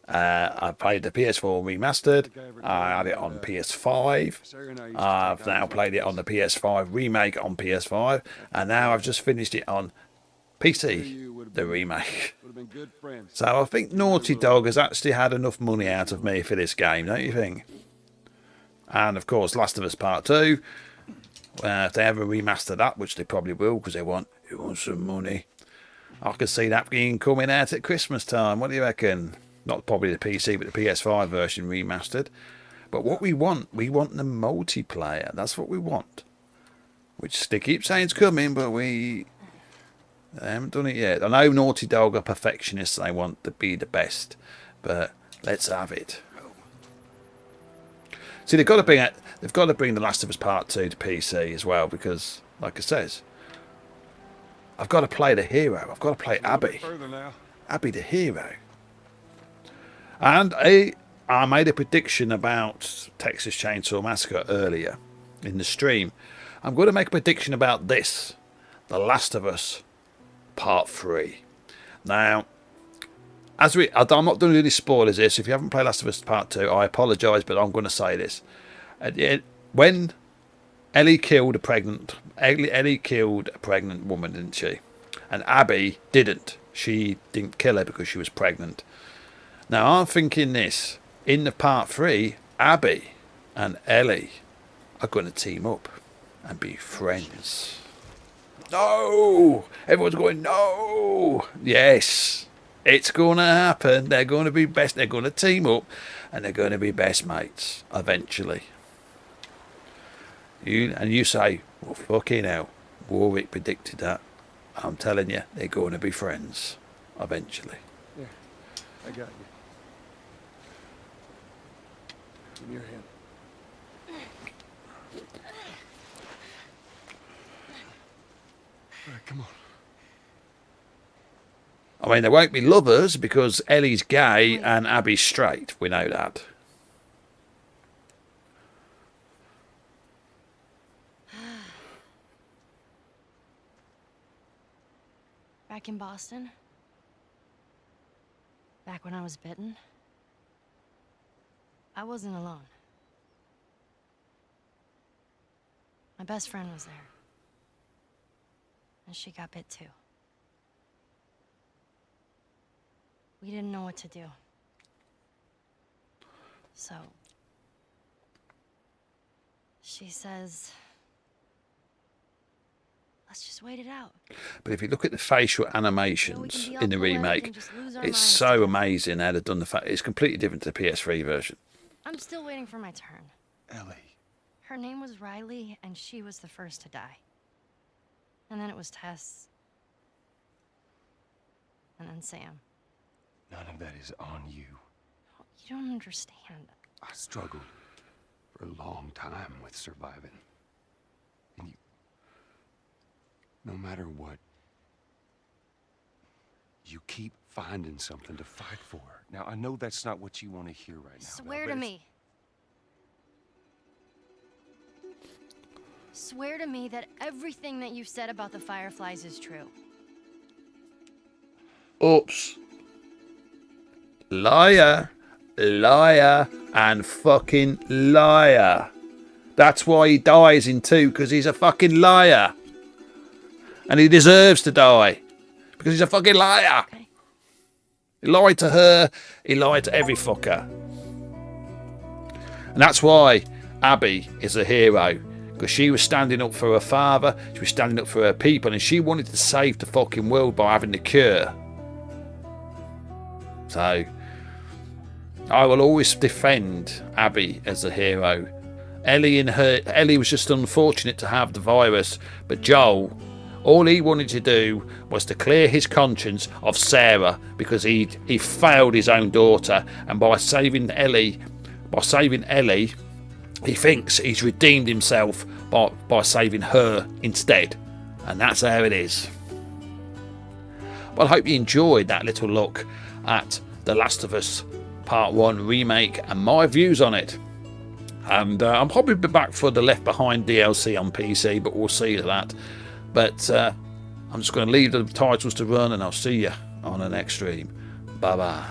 I played the PS4 remastered. I had it on PS5. I've now played it on the PS5 remake on PS5. And now I've just finished it on PC, the remake. Would have been good friends. So I think Naughty Dog has actually had enough money out of me for this game, don't you think? And of course, Last of Us Part 2. If they ever remaster that, which they probably will, because they want some money. I could see that being coming out at Christmas time. What do you reckon? Not probably the PC, but the PS5 version remastered. But what we want the multiplayer. That's what we want. Which they keep saying it's coming, but they haven't done it yet. I know Naughty Dog are perfectionists. They want to be the best, but let's have it. See, they've got to bring The Last of Us Part 2 to PC as well, because, like it says, I've got to play the hero. I've got to play Abby. Further now. Abby the hero. And I made a prediction about Texas Chainsaw Massacre earlier in the stream. I'm going to make a prediction about this, The Last of Us Part 3. Now, I'm not going to do any spoilers here, so if you haven't played Last of Us Part 2, I apologise, but I'm going to say this. When Ellie killed a pregnant woman, didn't she? And Abby didn't. She didn't kill her because she was pregnant. Now, I'm thinking this. In the Part 3, Abby and Ellie are going to team up and be friends. No! Everyone's going, no! Yes! It's going to happen. They're going to be best. They're going to team up, and they're going to be best mates eventually. You say, well, fucking hell, Warwick predicted that. I'm telling you, they're going to be friends eventually. Yeah, I got you. Give me your hand. All right, come on. I mean, they won't be lovers because Ellie's gay and Abby's straight. We know that. Back in Boston? Back when I was bitten? I wasn't alone. My best friend was there. And she got bit too. We didn't know what to do. So... she says... let's just wait it out. But if you look at the facial animations in the remake, it's so amazing how they've done the fact. It's completely different to the PS3 version. I'm still waiting for my turn. Ellie. Her name was Riley, and she was the first to die. And then it was Tess. And then Sam. None of that is on you. You don't understand. I struggled for a long time with surviving. And no matter what, you keep finding something to fight for. Now, I know that's not what you want to hear right now. Swear to me. Swear to me that everything that you've said about the Fireflies is true. Oops. Liar. Liar. And fucking liar. That's why he dies in 2, because he's a fucking liar. And he deserves to die. Because he's a fucking liar. Okay. He lied to her. He lied to every fucker. And that's why Abby is a hero. Because she was standing up for her father, she was standing up for her people, and she wanted to save the fucking world by having the cure. So, I will always defend Abby as a hero. Ellie was just unfortunate to have the virus, but Joel, all he wanted to do was to clear his conscience of Sarah, because he failed his own daughter, and by saving Ellie, he thinks he's redeemed himself by saving her instead. And that's how it is. Well, I hope you enjoyed that little look at The Last of Us Part 1 Remake and my views on it. And I'll probably be back for the Left Behind DLC on PC, but we'll see that. But I'm just going to leave the titles to run, and I'll see you on the next stream. Bye bye.